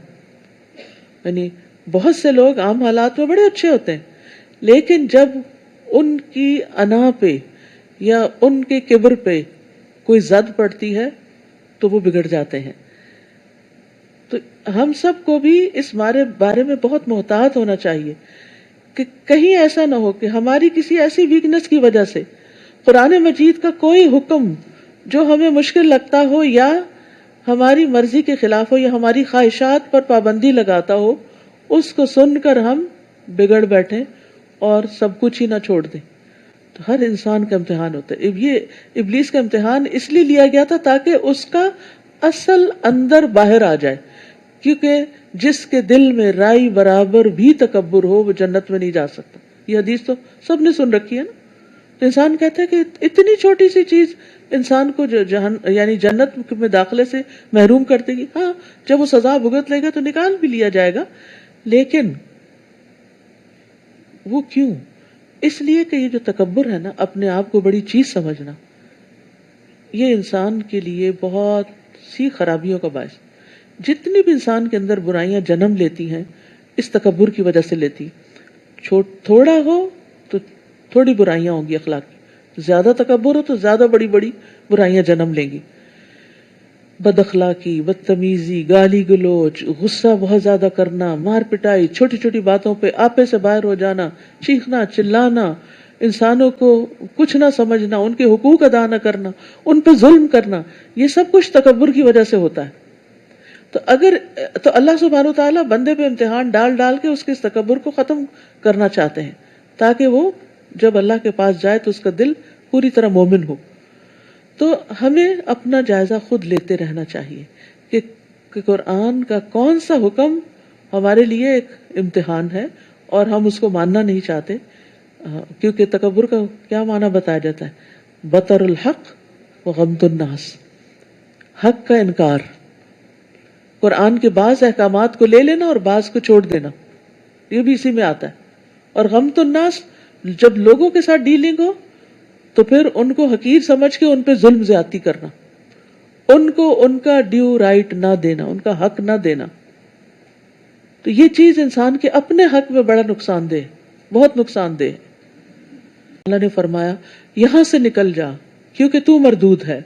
یعنی بہت سے لوگ عام حالات میں بڑے اچھے ہوتے ہیں، لیکن جب ان کی انا پہ یا ان کے کبر پہ کوئی زد پڑتی ہے تو وہ بگڑ جاتے ہیں۔ تو ہم سب کو بھی اس بارے میں بہت محتاط ہونا چاہیے کہ کہیں ایسا نہ ہو کہ ہماری کسی ایسی ویکنس کی وجہ سے قرآن مجید کا کوئی حکم جو ہمیں مشکل لگتا ہو یا ہماری مرضی کے خلاف ہو یا ہماری خواہشات پر پابندی لگاتا ہو، اس کو سن کر ہم بگڑ بیٹھیں اور سب کچھ ہی نہ چھوڑ دیں۔ تو ہر انسان کا امتحان ہوتا ہے، یہ ابلیس کا امتحان اس لیے لیا گیا تھا تاکہ اس کا اصل اندر باہر آ جائے، کیونکہ جس کے دل میں رائی برابر بھی تکبر ہو وہ جنت میں نہیں جا سکتا۔ یہ حدیث تو سب نے سن رکھی ہے نا۔ تو انسان کہتا ہے کہ اتنی چھوٹی سی چیز انسان کو یعنی جنت میں داخلے سے محروم کر دے گی۔ ہاں، جب وہ سزا بھگت لے گا تو نکال بھی لیا جائے گا، لیکن وہ کیوں؟ اس لیے کہ یہ جو تکبر ہے نا، اپنے آپ کو بڑی چیز سمجھنا، یہ انسان کے لیے بہت سی خرابیوں کا باعث۔ جتنی بھی انسان کے اندر برائیاں جنم لیتی ہیں اس تکبر کی وجہ سے لیتی، تھوڑا ہو تو تھوڑی برائیاں ہوں گی اخلاقی، زیادہ تکبر ہو تو زیادہ بڑی بڑی برائیاں جنم لیں گی، بد اخلاقی، بدتمیزی، گالی گلوچ، غصہ بہت زیادہ کرنا، مار پٹائی، چھوٹی چھوٹی باتوں پہ آپے سے باہر ہو جانا، چیخنا چلانا، انسانوں کو کچھ نہ سمجھنا، ان کے حقوق ادا نہ کرنا، ان پہ ظلم کرنا، یہ سب کچھ تکبر کی وجہ سے ہوتا ہے۔ تو اللہ سبحانہ وتعالیٰ بندے پہ امتحان ڈال ڈال کے اس کے اس تکبر کو ختم کرنا چاہتے ہیں، تاکہ وہ جب اللہ کے پاس جائے تو اس کا دل پوری طرح مومن ہو۔ تو ہمیں اپنا جائزہ خود لیتے رہنا چاہیے کہ قرآن کا کون سا حکم ہمارے لیے ایک امتحان ہے اور ہم اس کو ماننا نہیں چاہتے، کیونکہ تکبر کا کیا معنی بتایا جاتا ہے؟ بطر الحق و غمط الناس، حق کا انکار، قرآن کے بعض احکامات کو لے لینا اور بعض کو چھوڑ دینا، یہ بھی اسی میں آتا ہے۔ اور غمط الناس، جب لوگوں کے ساتھ ڈیلنگ ہو تو پھر ان کو حقیر سمجھ کے ان پہ ظلم زیادتی کرنا، ان کو ان کا ڈیو رائٹ نہ دینا، ان کا حق نہ دینا، تو یہ چیز انسان کے اپنے حق میں بڑا نقصان دہ، بہت نقصان دہ۔ اللہ نے فرمایا یہاں سے نکل جا کیونکہ تو مردود ہے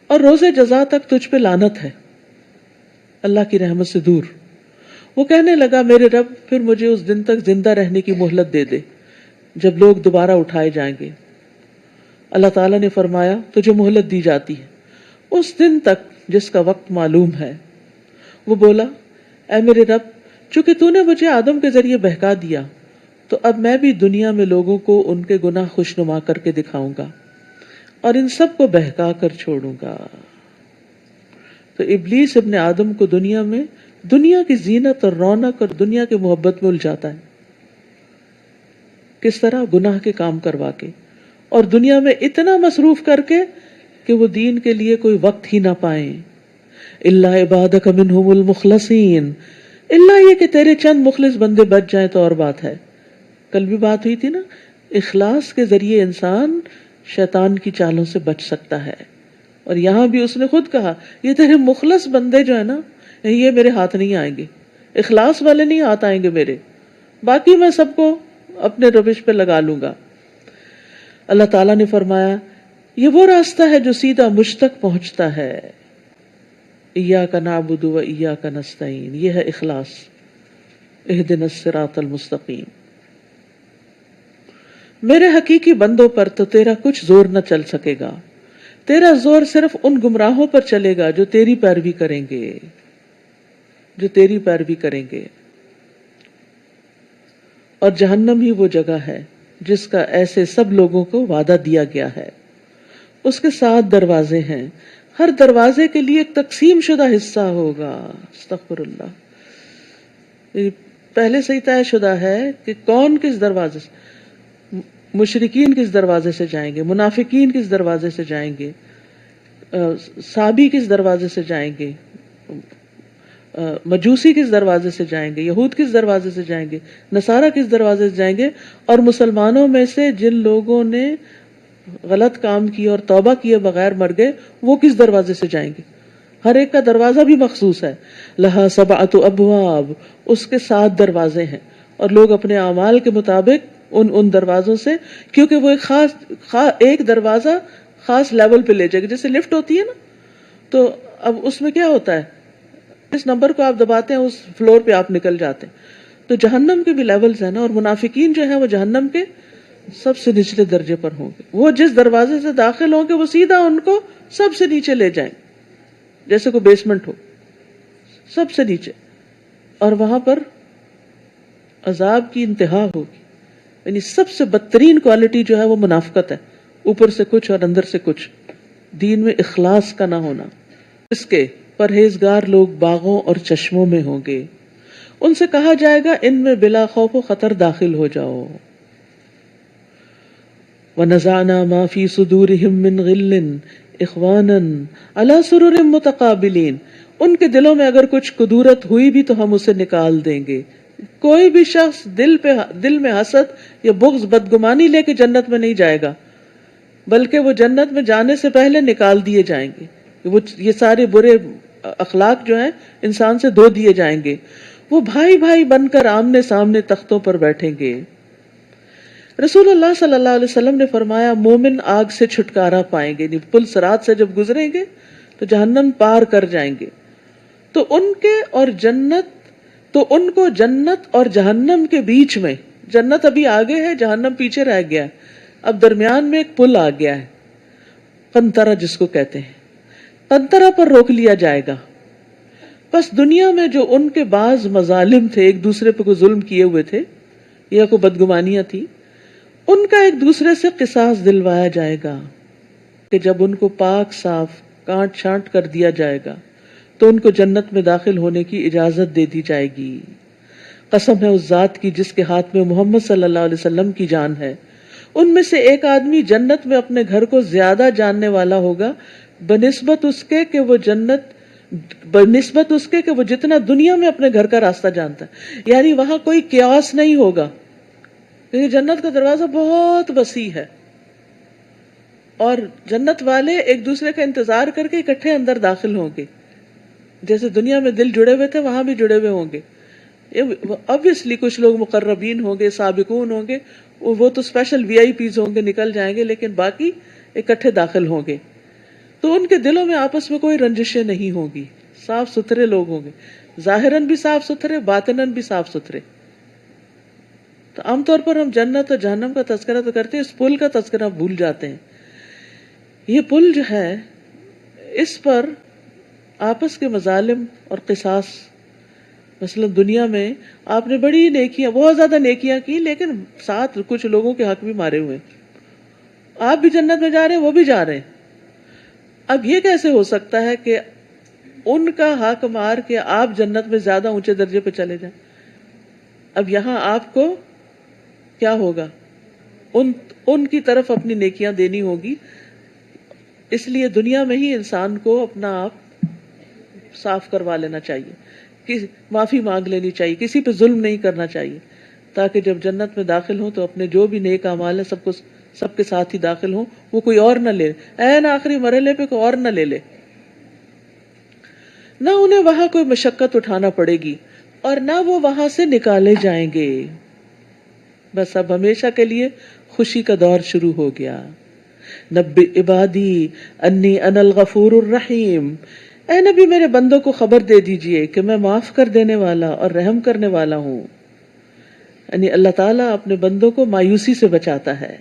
اور روز جزا تک تجھ پہ لعنت ہے، اللہ کی رحمت سے دور۔ وہ کہنے لگا میرے رب پھر مجھے اس دن تک زندہ رہنے کی مہلت دے دے جب لوگ دوبارہ اٹھائے جائیں گے۔ اللہ تعالیٰ نے فرمایا تجھے مہلت دی جاتی ہے اس دن تک جس کا وقت معلوم ہے۔ وہ بولا اے میرے رب، چونکہ تو نے مجھے آدم کے ذریعے بہکا دیا تو اب میں بھی دنیا میں لوگوں کو ان کے گناہ خوشنما کر کے دکھاؤں گا اور ان سب کو بہکا کر چھوڑوں گا۔ تو ابلیس ابن آدم کو دنیا میں دنیا کی زینت اور رونق اور دنیا کے محبت میں الجھاتا ہے، کس طرح؟ گناہ کے کام کروا کے اور دنیا میں اتنا مصروف کر کے کہ وہ دین کے لیے کوئی وقت ہی نہ پائیں۔ الا عبادک منہم المخلصین، اللہ یہ کہ تیرے چند مخلص بندے بچ جائیں تو اور بات ہے۔ کل بھی بات ہوئی تھی نا، اخلاص کے ذریعے انسان شیطان کی چالوں سے بچ سکتا ہے۔ اور یہاں بھی اس نے خود کہا یہ تیرے مخلص بندے جو ہے نا، یہ میرے ہاتھ نہیں آئیں گے، اخلاص والے نہیں ہاتھ آئیں گے میرے، باقی میں سب کو اپنے روش پہ لگا لوں گا. اللہ تعالیٰ نے فرمایا یہ وہ راستہ ہے جو سیدھا مجھ تک پہنچتا ہے. ایاک نعبد و ایاک نستعین، یہ ہے اخلاص. اہدنا الصراط المستقیم. میرے حقیقی بندوں پر تو تیرا کچھ زور نہ چل سکے گا. تیرا زور صرف ان گمراہوں پر چلے گا جو تیری پیروی کریں گے، جو تیری پیروی کریں گے. اور جہنم ہی وہ جگہ ہے جس کا ایسے سب لوگوں کو وعدہ دیا گیا ہے. اس کے 7 دروازے ہیں، ہر دروازے کے لیے ایک تقسیم شدہ حصہ ہوگا. استغفر اللہ. یہ پہلے سے ہی طے شدہ ہے کہ کون کس دروازے سے، مشرکین کس دروازے سے جائیں گے، منافقین کس دروازے سے جائیں گے، صابی کس دروازے سے جائیں گے، مجوسی کس دروازے سے جائیں گے، یہود کس دروازے سے جائیں گے، نصارہ کس دروازے سے جائیں گے، اور مسلمانوں میں سے جن لوگوں نے غلط کام کیا اور توبہ کیے بغیر مر گئے وہ کس دروازے سے جائیں گے. ہر ایک کا دروازہ بھی مخصوص ہے. لہا 7 ابواب، اس کے 7 دروازے ہیں، اور لوگ اپنے اعمال کے مطابق ان دروازوں سے، کیونکہ وہ ایک دروازہ خاص لیول پہ لے جائے گا. جیسے لفٹ ہوتی ہے نا، تو اب اس میں کیا ہوتا ہے، اس نمبر کو آپ دباتے ہیں اس فلور پہ آپ نکل جاتے ہیں. تو جہنم کے بھی لیولز ہیں نا، اور منافقین جو ہیں وہ جہنم کے سب سے نچلے درجے پر ہوں گے. وہ جس دروازے سے داخل ہوں گے وہ سیدھا ان کو سب سے نیچے لے جائیں، جیسے کوئی بیسمنٹ ہو، سب سے نیچے. اور وہاں پر عذاب کی انتہا ہوگی. یعنی سب سے بدترین کوالٹی جو ہے وہ منافقت ہے، اوپر سے کچھ اور اندر سے کچھ، دین میں اخلاص کا نہ ہونا. اس کے پرہیزگار لوگ باغوں اور چشموں میں ہوں گے. ان سے کہا جائے گا ان میں بلا خوف و خطر داخل ہو جاؤ. وَنَزَعْنَا مَا فِي صُدُورِهِم مِّن غِلٍّ إِخْوَانًا عَلَى سُرُرٍ مُتَقَابِلِينَ. ان کے دلوں میں اگر کچھ کدورت ہوئی بھی تو ہم اسے نکال دیں گے. کوئی بھی شخص دل میں حسد یا بغض بدگمانی لے کے جنت میں نہیں جائے گا، بلکہ وہ جنت میں جانے سے پہلے نکال دیے جائیں گے. یہ سارے برے اخلاق جو ہیں انسان سے دھو دیے جائیں گے. وہ بھائی بھائی بن کر آمنے سامنے تختوں پر بیٹھیں گے. رسول اللہ صلی اللہ علیہ وسلم نے فرمایا مومن آگ سے چھٹکارا پائیں گے. پل صراط سے جب گزریں گے تو جہنم پار کر جائیں گے تو ان کو جنت اور جہنم کے بیچ میں، جنت ابھی آگے ہے، جہنم پیچھے رہ گیا ہے، اب درمیان میں ایک پل آ گیا ہے، قنطرہ جس کو کہتے ہیں. قنطرہ پر روک لیا جائے گا. بس دنیا میں جو ان کے بعض مظالم تھے، ایک دوسرے پہ کوئی ظلم کیے ہوئے تھے یا کوئی بدگمانیاں تھی، ان کا ایک دوسرے سے قصاص دلوایا جائے گا کہ جب ان کو پاک صاف کانٹ چھانٹ کر دیا جائے گا تو ان کو جنت میں داخل ہونے کی اجازت دے دی جائے گی. قسم ہے اس ذات کی جس کے ہاتھ میں محمد صلی اللہ علیہ وسلم کی جان ہے، ان میں سے ایک آدمی جنت میں اپنے گھر کو زیادہ جاننے والا ہوگا بنسبت اس کے کہ وہ جتنا دنیا میں اپنے گھر کا راستہ جانتا ہے. یعنی وہاں کوئی قیاس نہیں ہوگا، کیونکہ جنت کا دروازہ بہت وسیع ہے اور جنت والے ایک دوسرے کا انتظار کر کے اکٹھے اندر داخل ہوں گے. جیسے دنیا میں دل جڑے ہوئے تھے وہاں بھی جڑے ہوئے ہوں گے. obviously کچھ لوگ مقربین ہوں گے، سابقون ہوں گے، وہ تو اسپیشل VIP ہوں گے، نکل جائیں گے، لیکن باقی اکٹھے داخل ہوں گے. تو ان کے دلوں میں آپس میں کوئی رنجشیں نہیں ہوں گی، صاف ستھرے لوگ ہوں گے، ظاہراً بھی صاف ستھرے، باطناً بھی صاف ستھرے. تو عام طور پر ہم جنت اور جہنم کا تذکرہ تو کرتے ہیں، اس پل کا تذکرہ بھول جاتے ہیں. یہ پل جو ہے اس پر آپس کے مظالم اور قصاص، مثلا دنیا میں آپ نے بڑی نیکیاں، بہت زیادہ نیکیاں کی، لیکن ساتھ کچھ لوگوں کے حق بھی مارے ہوئے، آپ بھی جنت میں جا رہے ہیں، وہ بھی جا رہے ہیں. اب یہ کیسے ہو سکتا ہے کہ ان کا حق مار کے آپ جنت میں زیادہ اونچے درجے پہ چلے جائیں؟ اب یہاں آپ کو کیا ہوگا، ان کی طرف اپنی نیکیاں دینی ہوگی. اس لیے دنیا میں ہی انسان کو اپنا آپ صاف کروا لینا چاہیے، معافی مانگ لینی چاہیے، کسی پہ ظلم نہیں کرنا چاہیے، تاکہ جب جنت میں داخل ہوں تو اپنے جو بھی نیک اعمال ہیں سب کے ساتھ ہی داخل ہوں، وہ کوئی اور نہ لے، عین آخری مرحلے پہ کوئی اور نہ لے لے. نہ انہیں وہاں کوئی مشقت اٹھانا پڑے گی اور نہ وہ وہاں سے نکالے جائیں گے. بس اب ہمیشہ کے لیے خوشی کا دور شروع ہو گیا. نبئ عبادی انی انا الغفور الرحیم، اے نبی میرے بندوں کو خبر دے دیجئے کہ میں معاف کر دینے والا اور رحم کرنے والا ہوں. یعنی اللہ تعالیٰ اپنے بندوں کو مایوسی سے بچاتا ہے.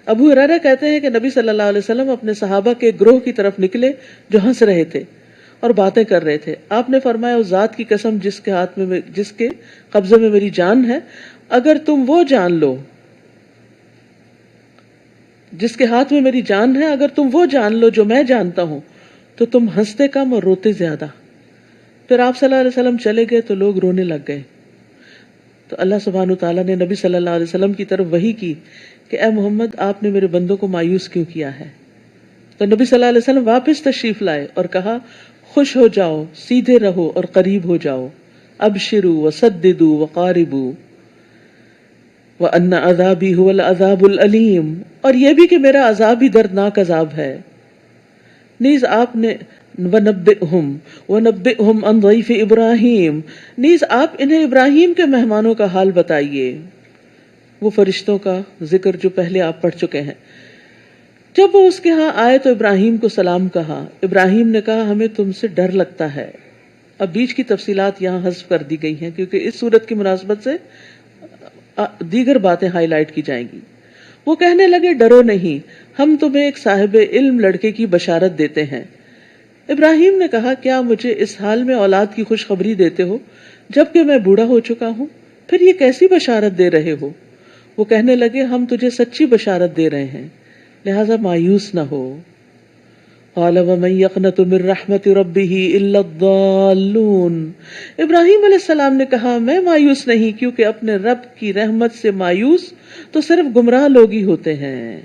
ابو ہریرہ کہتے ہیں کہ نبی صلی اللہ علیہ وسلم اپنے صحابہ کے گروہ کی طرف نکلے جو ہنس رہے تھے اور باتیں کر رہے تھے. آپ نے فرمایا اس ذات کی قسم جس کے قبضے میں میری جان ہے، اگر تم وہ جان لو، جس کے ہاتھ میں میری جان ہے، اگر تم وہ جان لو جو میں جانتا ہوں تو تم ہنستے کم اور روتے زیادہ. پھر آپ صلی اللہ علیہ وسلم چلے گئے تو لوگ رونے لگ گئے. تو اللہ سبحانہ تعالیٰ نے نبی صلی اللہ علیہ وسلم کی طرف وحی کی کہ اے محمد آپ نے میرے بندوں کو مایوس کیوں کیا ہے. تو نبی صلی اللہ علیہ وسلم واپس تشریف لائے اور کہا خوش ہو جاؤ، سیدھے رہو اور قریب ہو جاؤ. ابشروا وسددوا وقاربوا وَأَنَّ عَذَابِي هُوَ الْعَذَابُ الْأَلِيمُ، اور یہ بھی کہ میرا عذاب ہی دردناک عذاب ہے. نیز آپ نے وَنَبِّئْهُمْ عَنْ ضَيْفِ إِبْرَاهِيمَ، نیز آپ انہیں ابراہیم کے مہمانوں کا حال بتائیے. وہ فرشتوں کا ذکر جو پہلے آپ پڑھ چکے ہیں. جب وہ اس کے ہاں آئے تو ابراہیم کو سلام کہا. ابراہیم نے کہا ہمیں تم سے ڈر لگتا ہے. اب بیچ کی تفصیلات یہاں حذف کر دی گئی ہیں کیونکہ اس صورت کی مناسبت سے دیگر باتیں ہائی لائٹ کی جائیں گی. وہ کہنے لگے ڈرو نہیں، ہم تمہیں ایک صاحب علم لڑکے کی بشارت دیتے ہیں. ابراہیم نے کہا کیا مجھے اس حال میں اولاد کی خوشخبری دیتے ہو جبکہ میں بوڑھا ہو چکا ہوں؟ پھر یہ کیسی بشارت دے رہے ہو؟ وہ کہنے لگے ہم تجھے سچی بشارت دے رہے ہیں، لہذا مایوس نہ ہو. قال ومن يقنط من رحمت ربه الا الضالون، ابراہیم علیہ السلام نے کہا میں مایوس نہیں، کیونکہ اپنے رب کی رحمت سے مایوس تو صرف گمراہ لوگ ہی ہوتے ہیں.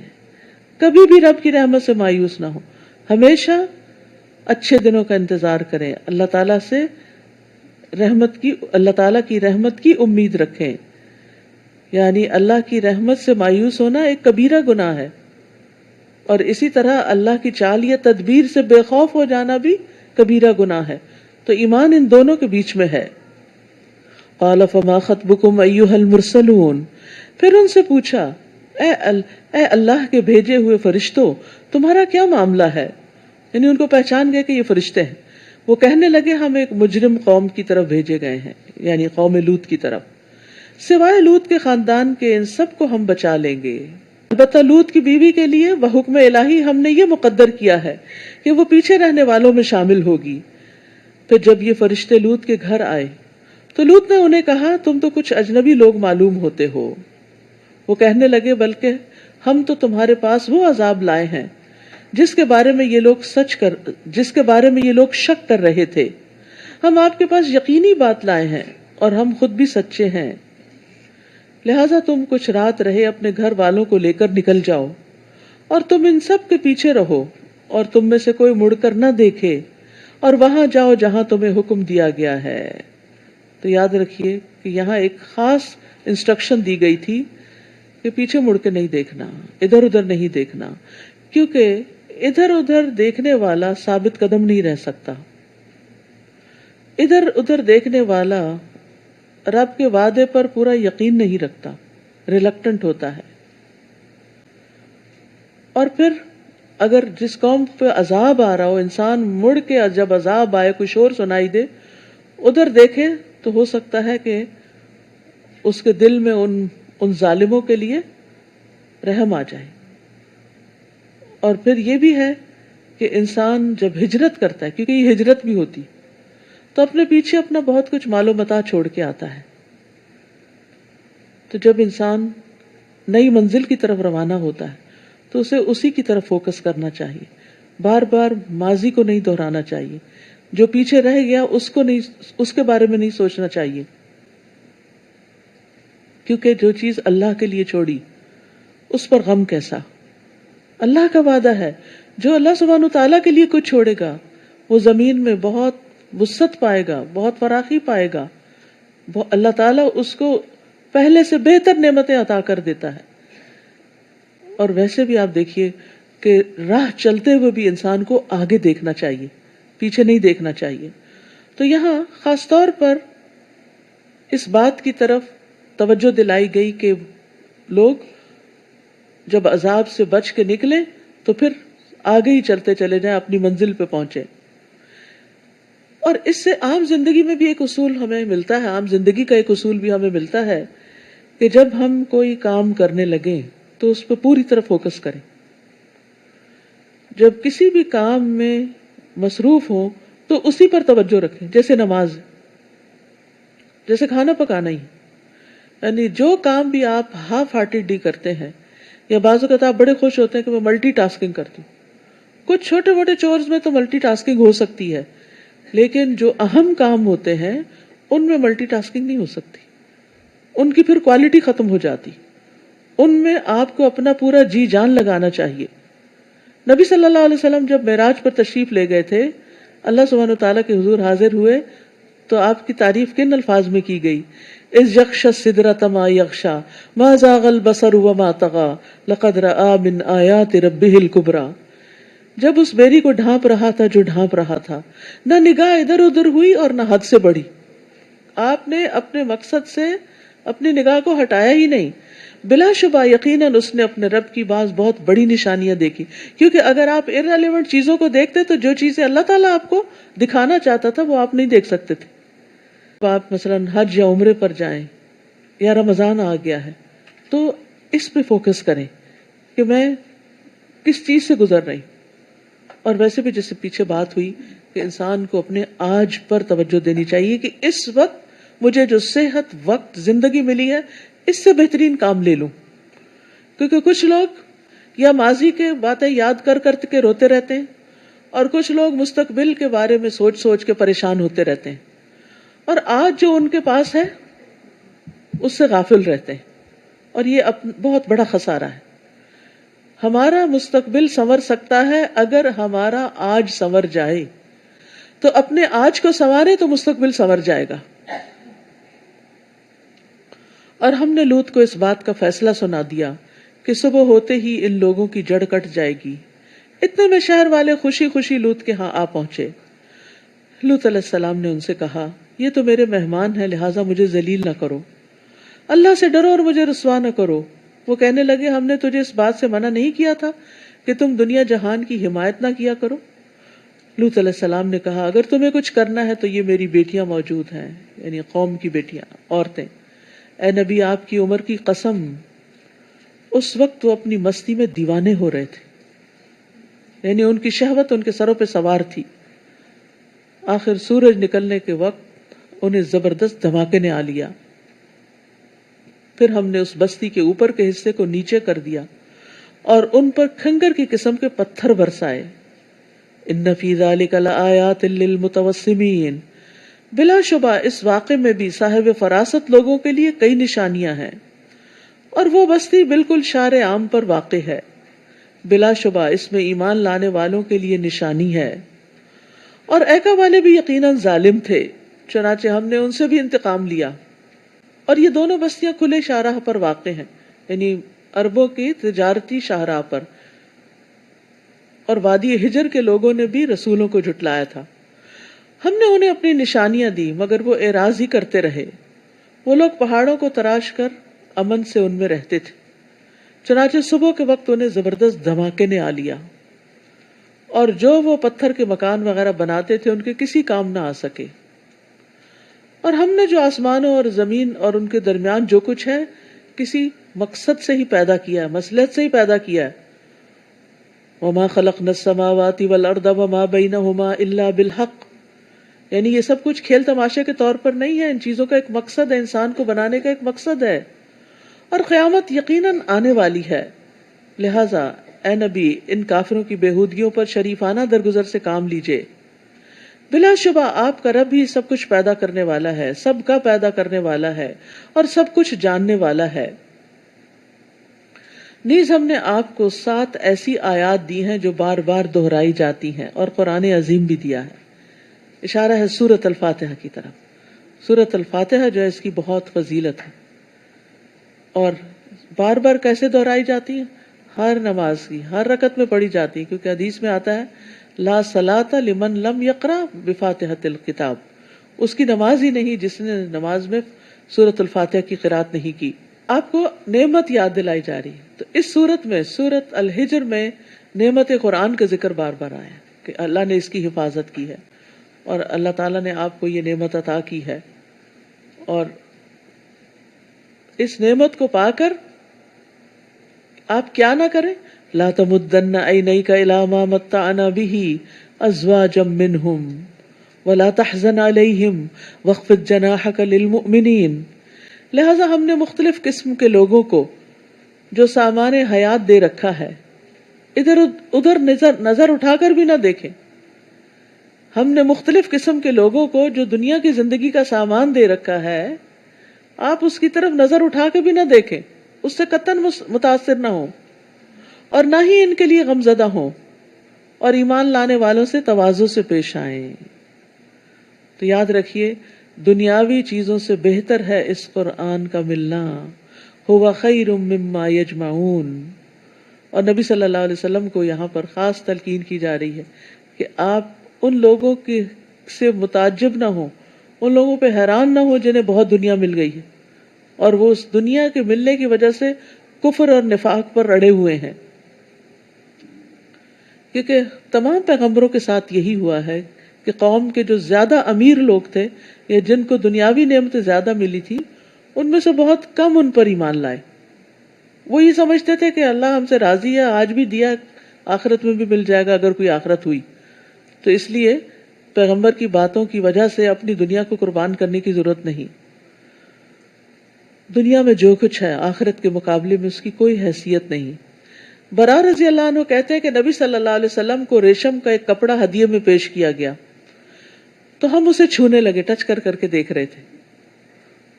کبھی بھی رب کی رحمت سے مایوس نہ ہو، ہمیشہ اچھے دنوں کا انتظار کریں، اللہ تعالیٰ کی رحمت کی امید رکھیں. یعنی اللہ کی رحمت سے مایوس ہونا ایک کبیرہ گناہ ہے، اور اسی طرح اللہ کی چال یا تدبیر سے بے خوف ہو جانا بھی کبیرہ گناہ ہے. تو ایمان ان دونوں کے بیچ میں ہے. قال فما خطبكم ایھا المرسلون، پھر ان سے پوچھا اے اللہ کے بھیجے ہوئے فرشتوں تمہارا کیا معاملہ ہے. یعنی ان کو پہچان گئے کہ یہ فرشتے ہیں. وہ کہنے لگے ہم ایک مجرم قوم کی طرف بھیجے گئے ہیں، یعنی قوم لوط کی طرف. سوائے لوط کے خاندان کے ان سب کو ہم بچا لیں گے، البتہ لوط کی بیوی کے لیے بحکم الہی ہم نے یہ مقدر کیا ہے کہ وہ پیچھے رہنے والوں میں شامل ہوگی. پھر جب یہ فرشتے لوط کے گھر آئے تو لوط نے انہیں کہا تم تو کچھ اجنبی لوگ معلوم ہوتے ہو. وہ کہنے لگے بلکہ ہم تو تمہارے پاس وہ عذاب لائے ہیں جس کے بارے میں یہ لوگ شک کر رہے تھے. ہم آپ کے پاس یقینی بات لائے ہیں اور ہم خود بھی سچے ہیں. لہٰذا تم کچھ رات رہے اپنے گھر والوں کو لے کر نکل جاؤ، اور تم ان سب کے پیچھے رہو، اور تم میں سے کوئی مڑ کر نہ دیکھے، اور وہاں جاؤ جہاں تمہیں حکم دیا گیا ہے. تو یاد رکھیے کہ یہاں ایک خاص انسٹرکشن دی گئی تھی کہ پیچھے مڑ کے نہیں دیکھنا، ادھر ادھر نہیں دیکھنا، کیونکہ ادھر ادھر دیکھنے والا ثابت قدم نہیں رہ سکتا. ادھر ادھر دیکھنے والا رب کے وعدے پر پورا یقین نہیں رکھتا، ریلکٹنٹ ہوتا ہے. اور پھر اگر جس قوم پہ عذاب آ رہا ہو، انسان مڑ کے جب عذاب آئے کوئی شور سنائی دے ادھر دیکھے تو ہو سکتا ہے کہ اس کے دل میں ان ظالموں کے لیے رحم آ جائے. اور پھر یہ بھی ہے کہ انسان جب ہجرت کرتا ہے، کیونکہ یہ ہجرت بھی ہوتی، تو اپنے پیچھے اپنا بہت کچھ مال و متاع چھوڑ کے آتا ہے. تو جب انسان نئی منزل کی طرف روانہ ہوتا ہے تو اسے اسی کی طرف فوکس کرنا چاہیے، بار بار ماضی کو نہیں دہرانا چاہیے. جو پیچھے رہ گیا اس کے بارے میں نہیں سوچنا چاہیے، کیونکہ جو چیز اللہ کے لیے چھوڑی اس پر غم کیسا. اللہ کا وعدہ ہے جو اللہ سبحانہ تعالیٰ کے لیے کچھ چھوڑے گا وہ زمین میں بہت وسعت پائے گا، بہت فراخی پائے گا. اللہ تعالیٰ اس کو پہلے سے بہتر نعمتیں عطا کر دیتا ہے. اور ویسے بھی آپ دیکھیے کہ راہ چلتے ہوئے بھی انسان کو آگے دیکھنا چاہیے، پیچھے نہیں دیکھنا چاہیے. تو یہاں خاص طور پر اس بات کی طرف توجہ دلائی گئی کہ لوگ جب عذاب سے بچ کے نکلے تو پھر آگے ہی چلتے چلے جائیں، اپنی منزل پہ پہنچے. اور اس سے عام زندگی میں بھی ایک اصول ہمیں ملتا ہے، عام زندگی کا ایک اصول بھی ہمیں ملتا ہے کہ جب ہم کوئی کام کرنے لگیں تو اس پہ پوری طرح فوکس کریں. جب کسی بھی کام میں مصروف ہوں تو اسی پر توجہ رکھیں، جیسے نماز، جیسے کھانا پکانا ہی. یعنی جو کام بھی آپ ہاف ہارٹیڈلی کرتے ہیں، یا بعض اوقات آپ بڑے خوش ہوتے ہیں کہ میں ملٹی ٹاسکنگ کرتی ہوں. کچھ چھوٹے موٹے چورز میں تو ملٹی ٹاسکنگ ہو سکتی ہے، لیکن جو اہم کام ہوتے ہیں ان میں ملٹی ٹاسکنگ نہیں ہو سکتی، ان کی پھر کوالٹی ختم ہو جاتی. ان میں آپ کو اپنا پورا جی جان لگانا چاہیے. نبی صلی اللہ علیہ وسلم جب معراج پر تشریف لے گئے تھے، اللہ سبحانہ وتعالیٰ کے حضور حاضر ہوئے تو آپ کی تعریف کن الفاظ میں کی گئی؟ اذ یغشی السدرۃ ما یغشی ما زاغ البصر وما طغی لقد رأى من آیات ربہ الکبریٰ. جب اس بیری کو ڈھانپ رہا تھا جو ڈھانپ رہا تھا، نہ نگاہ ادھر ادھر ہوئی اور نہ حد سے بڑھی. آپ نے اپنے مقصد سے اپنی نگاہ کو ہٹایا ہی نہیں. بلا شبہ یقیناً اس نے اپنے رب کی بعض بہت بڑی نشانیاں دیکھی، کیونکہ اگر آپ irrelevant چیزوں کو دیکھتے تو جو چیزیں اللہ تعالیٰ آپ کو دکھانا چاہتا تھا وہ آپ نہیں دیکھ سکتے تھے. آپ مثلاً حج یا عمرے پر جائیں یا رمضان آ گیا ہے تو اس پہ فوکس کریں کہ میں کس چیز سے گزر رہی. اور ویسے بھی جیسے پیچھے بات ہوئی کہ انسان کو اپنے آج پر توجہ دینی چاہیے کہ اس وقت مجھے جو صحت وقت زندگی ملی ہے اس سے بہترین کام لے لوں. کیونکہ کچھ لوگ یا ماضی کے باتیں یاد کر کر کے روتے رہتے ہیں، اور کچھ لوگ مستقبل کے بارے میں سوچ سوچ کے پریشان ہوتے رہتے ہیں، اور آج جو ان کے پاس ہے اس سے غافل رہتے ہیں. اور یہ بہت بڑا خسارہ ہے. ہمارا مستقبل سنور سکتا ہے اگر ہمارا آج سنور جائے. تو اپنے آج کو سنوارے تو مستقبل سنور جائے گا. اور ہم نے لوط کو اس بات کا فیصلہ سنا دیا کہ صبح ہوتے ہی ان لوگوں کی جڑ کٹ جائے گی. اتنے میں شہر والے خوشی خوشی لوط کے ہاں آ پہنچے. لوط علیہ السلام نے ان سے کہا، یہ تو میرے مہمان ہیں، لہٰذا مجھے ذلیل نہ کرو، اللہ سے ڈرو اور مجھے رسوا نہ کرو. وہ کہنے لگے، ہم نے تجھے اس بات سے منع نہیں کیا تھا کہ تم دنیا جہان کی حمایت نہ کیا کرو. لوط علیہ السلام نے کہا، اگر تمہیں کچھ کرنا ہے تو یہ میری بیٹیاں موجود ہیں، یعنی قوم کی بیٹیاں، عورتیں. اے نبی، آپ کی عمر کی قسم، اس وقت وہ اپنی مستی میں دیوانے ہو رہے تھے، یعنی ان کی شہوت ان کے سروں پہ سوار تھی. آخر سورج نکلنے کے وقت انہیں زبردست دھماکے نے آ لیا. پھر ہم نے اس بستی کے اوپر کے حصے کو نیچے کر دیا اور ان پر کھنگر کی قسم کے پتھر برسائے. ان فی ذلک لآیات للمتوسمین، بلا شبہ اس واقعے میں بھی صاحب فراست لوگوں کے لیے کئی نشانیاں ہیں. اور وہ بستی بالکل شارع عام پر واقع ہے، بلا شبہ اس میں ایمان لانے والوں کے لیے نشانی ہے. اور ایکا والے بھی یقیناً ظالم تھے، چنانچہ ہم نے ان سے بھی انتقام لیا. اور یہ دونوں بستیاں کھلے شاہراہ پر واقع ہیں، یعنی عربوں کی تجارتی شاہراہ پر. اور وادی ہجر کے لوگوں نے بھی رسولوں کو جھٹلایا تھا. ہم نے انہیں اپنی نشانیاں دی مگر وہ اعراض ہی کرتے رہے. وہ لوگ پہاڑوں کو تراش کر امن سے ان میں رہتے تھے، چنانچہ صبح کے وقت انہیں زبردست دھماکے نے آ لیا، اور جو وہ پتھر کے مکان وغیرہ بناتے تھے ان کے کسی کام نہ آ سکے. اور ہم نے جو آسمانوں اور زمین اور ان کے درمیان جو کچھ ہے کسی مقصد سے ہی پیدا کیا ہے، مصلحت سے ہی پیدا کیا ہے. وما خلقنا السماوات والارض وما بینہما الا بالحق، یعنی یہ سب کچھ کھیل تماشے کے طور پر نہیں ہے، ان چیزوں کا ایک مقصد ہے، انسان کو بنانے کا ایک مقصد ہے. اور قیامت یقیناً آنے والی ہے، لہٰذا اے نبی ان کافروں کی بےہودگیوں پر شریفانہ درگزر سے کام لیجئے. بلا شبہ آپ کا رب ہی سب کچھ پیدا کرنے والا ہے، سب کا پیدا کرنے والا ہے اور سب کچھ جاننے والا ہے. نیز ہم نے آپ کو 7 ایسی آیات دی ہیں جو بار بار دہرائی جاتی ہیں، اور قرآن عظیم بھی دیا ہے. اشارہ ہے سورۃ الفاتحہ کی طرف. سورۃ الفاتحہ جو ہے اس کی بہت فضیلت ہے، اور بار بار کیسے دہرائی جاتی ہے؟ ہر نماز کی ہر رکعت میں پڑھی جاتی ہے، کیونکہ حدیث میں آتا ہے لا صلاۃ لمن لم یقرأ بفاتحۃ الکتاب، اس کی نماز ہی نہیں جس نے نماز میں سورۃ الفاتحہ کی قرات نہیں کی. آپ کو نعمت یاد دلائی جا رہی ہے. تو اس صورت میں سورۃ الحجر میں نعمت قرآن کا ذکر بار بار آیا کہ اللہ نے اس کی حفاظت کی ہے اور اللہ تعالیٰ نے آپ کو یہ نعمت عطا کی ہے. اور اس نعمت کو پا کر آپ کیا نہ کریں. لا تمدن عینیک الی ما متعنا به ازواجا منہم ولا تحزن علیہم واخفض جناحک للمؤمنین. لہذا ہم نے مختلف قسم کے لوگوں کو جو سامان حیات دے رکھا ہے ادھر ادھر نظر اٹھا کر بھی نہ دیکھیں. ہم نے مختلف قسم کے لوگوں کو جو دنیا کی زندگی کا سامان دے رکھا ہے آپ اس کی طرف نظر اٹھا کے بھی نہ دیکھیں, اس سے قطعاً متاثر نہ ہوں اور نہ ہی ان کے لیے غمزدہ ہوں, اور ایمان لانے والوں سے تواضع سے پیش آئیں. تو یاد رکھیے دنیاوی چیزوں سے بہتر ہے اس قرآن کا ملنا. ہوا خیر مما یجمعون. اور نبی صلی اللہ علیہ وسلم کو یہاں پر خاص تلقین کی جا رہی ہے کہ آپ ان لوگوں کی سے متعجب نہ ہوں, ان لوگوں پہ حیران نہ ہو جنہیں بہت دنیا مل گئی ہے اور وہ اس دنیا کے ملنے کی وجہ سے کفر اور نفاق پر اڑے ہوئے ہیں. کیونکہ تمام پیغمبروں کے ساتھ یہی ہوا ہے کہ قوم کے جو زیادہ امیر لوگ تھے یا جن کو دنیاوی نعمتیں زیادہ ملی تھی ان میں سے بہت کم ان پر ایمان لائے. وہ یہ سمجھتے تھے کہ اللہ ہم سے راضی ہے, آج بھی دیا آخرت میں بھی مل جائے گا اگر کوئی آخرت ہوئی. تو اس لیے پیغمبر کی باتوں کی وجہ سے اپنی دنیا کو قربان کرنے کی ضرورت نہیں. دنیا میں جو کچھ ہے آخرت کے مقابلے میں اس کی کوئی حیثیت نہیں. برا رضی اللہ عنہ کہتے ہیں کہ نبی صلی اللہ علیہ وسلم کو ریشم کا ایک کپڑا ہدیے میں پیش کیا گیا تو ہم اسے چھونے لگے, ٹچ کر کر کے دیکھ رہے تھے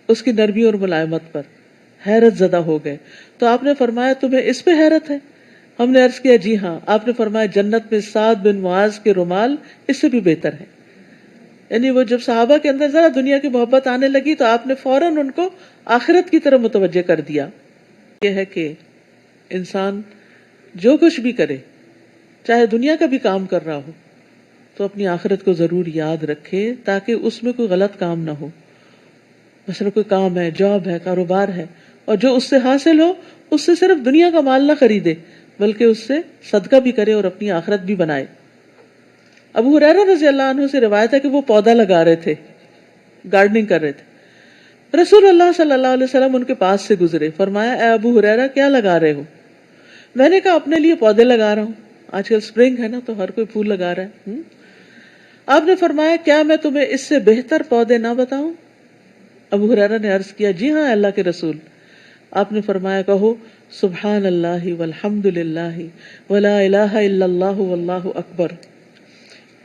اس کی نرمی اور ملائمت پر, حیرت زدہ ہو گئے. تو آپ نے فرمایا تمہیں اس پہ حیرت ہے؟ ہم نے عرض کیا جی ہاں. آپ نے فرمایا جنت میں سعد بن معاذ کے رومال اس سے بھی بہتر ہے. یعنی وہ جب صحابہ کے اندر ذرا دنیا کی محبت آنے لگی تو آپ نے فوراً ان کو آخرت کی طرف متوجہ کر دیا. یہ ہے کہ انسان جو کچھ بھی کرے, چاہے دنیا کا بھی کام کر رہا ہو, تو اپنی آخرت کو ضرور یاد رکھے تاکہ اس میں کوئی غلط کام نہ ہو. مثلا کوئی کام ہے, جاب ہے, کاروبار ہے, اور جو اس سے حاصل ہو اس سے صرف دنیا کا مال نہ خریدے بلکہ اس سے صدقہ بھی کرے اور اپنی آخرت بھی بنائے. ابو ہریرہ رضی اللہ عنہ سے روایت ہے کہ وہ پودا لگا رہے تھے, گارڈننگ کر رہے تھے. رسول اللہ صلی اللہ علیہ وسلم ان کے پاس سے گزرے, فرمایا اے ابو ہریرہ کیا لگا رہے ہو؟ میں نے کہا اپنے لیے پودے لگا رہا ہوں, آج کل سپرنگ ہے نا تو ہر کوئی پھول لگا رہا ہے. آپ نے فرمایا کیا میں تمہیں اس سے بہتر پودے نہ بتاؤں؟ ابو ہریرہ نے عرض کیا جی ہاں اللہ کے رسول. آپ نے فرمایا کہو سبحان اللہ والحمد للہ ولا الہ الا اللہ واللہ اکبر.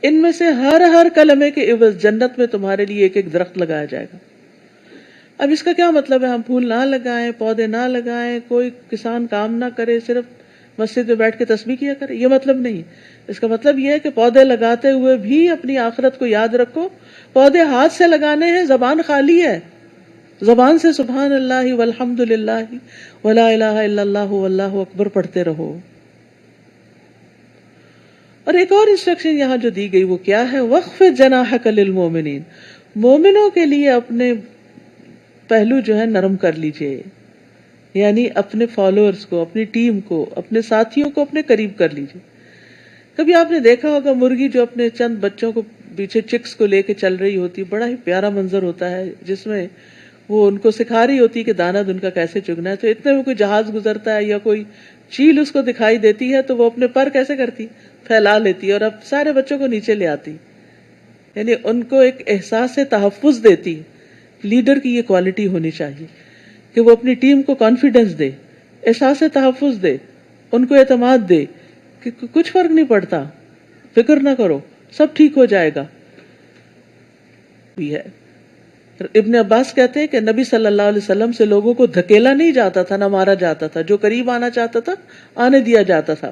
ان میں سے ہر کلمے کے عوض جنت میں تمہارے لیے ایک ایک درخت لگایا جائے گا. اب اس کا کیا مطلب ہے؟ ہم پھول نہ لگائیں, پودے نہ لگائیں, کوئی کسان کام نہ کرے, صرف مسجد میں بیٹھ کے تسبیح کیا کرے, یہ مطلب نہیں. اس کا مطلب یہ ہے کہ پودے لگاتے ہوئے بھی اپنی آخرت کو یاد رکھو. پودے ہاتھ سے لگانے ہیں, زبان خالی ہے, زبان سے سبحان اللہ والحمد للہ ولا الہ الا اللہ واللہ اکبر پڑھتے رہو. اور ایک اور انسٹرکشن یہاں جو دی گئی وہ کیا ہے؟ وَخْفِضْ جَنَاحَكَ لِلْمُؤْمِنِينَ. مومنوں کے لیے اپنے پہلو جو ہے نرم کر لیجئے, یعنی اپنے فالوورز کو, اپنی ٹیم کو, اپنے ساتھیوں کو اپنے قریب کر لیجئے. کبھی آپ نے دیکھا ہوگا مرغی جو اپنے چند بچوں کو پیچھے چکس کو لے کے چل رہی ہوتی, بڑا ہی پیارا منظر ہوتا ہے جس میں وہ ان کو سکھا رہی ہوتی کہ دانا دن کا کیسے چگنا ہے. تو اتنے میں کوئی جہاز گزرتا ہے یا کوئی چیل اس کو دکھائی دیتی ہے تو وہ اپنے پر کیسے کرتی, پھیلا لیتی اور اب سارے بچوں کو نیچے لے آتی, یعنی ان کو ایک احساس سے تحفظ دیتی. لیڈر کی یہ کوالٹی ہونی چاہیے کہ وہ اپنی ٹیم کو کانفیڈنس دے, احساس تحفظ دے, ان کو اعتماد دے کہ کچھ فرق نہیں پڑتا, فکر نہ کرو, سب ٹھیک ہو جائے گا. بھی ہے ابن عباس کہتے ہیں کہ نبی صلی اللہ علیہ وسلم سے لوگوں کو دھکیلا نہیں جاتا تھا, نہ مارا جاتا تھا. جو قریب آنا چاہتا تھا آنے دیا جاتا تھا.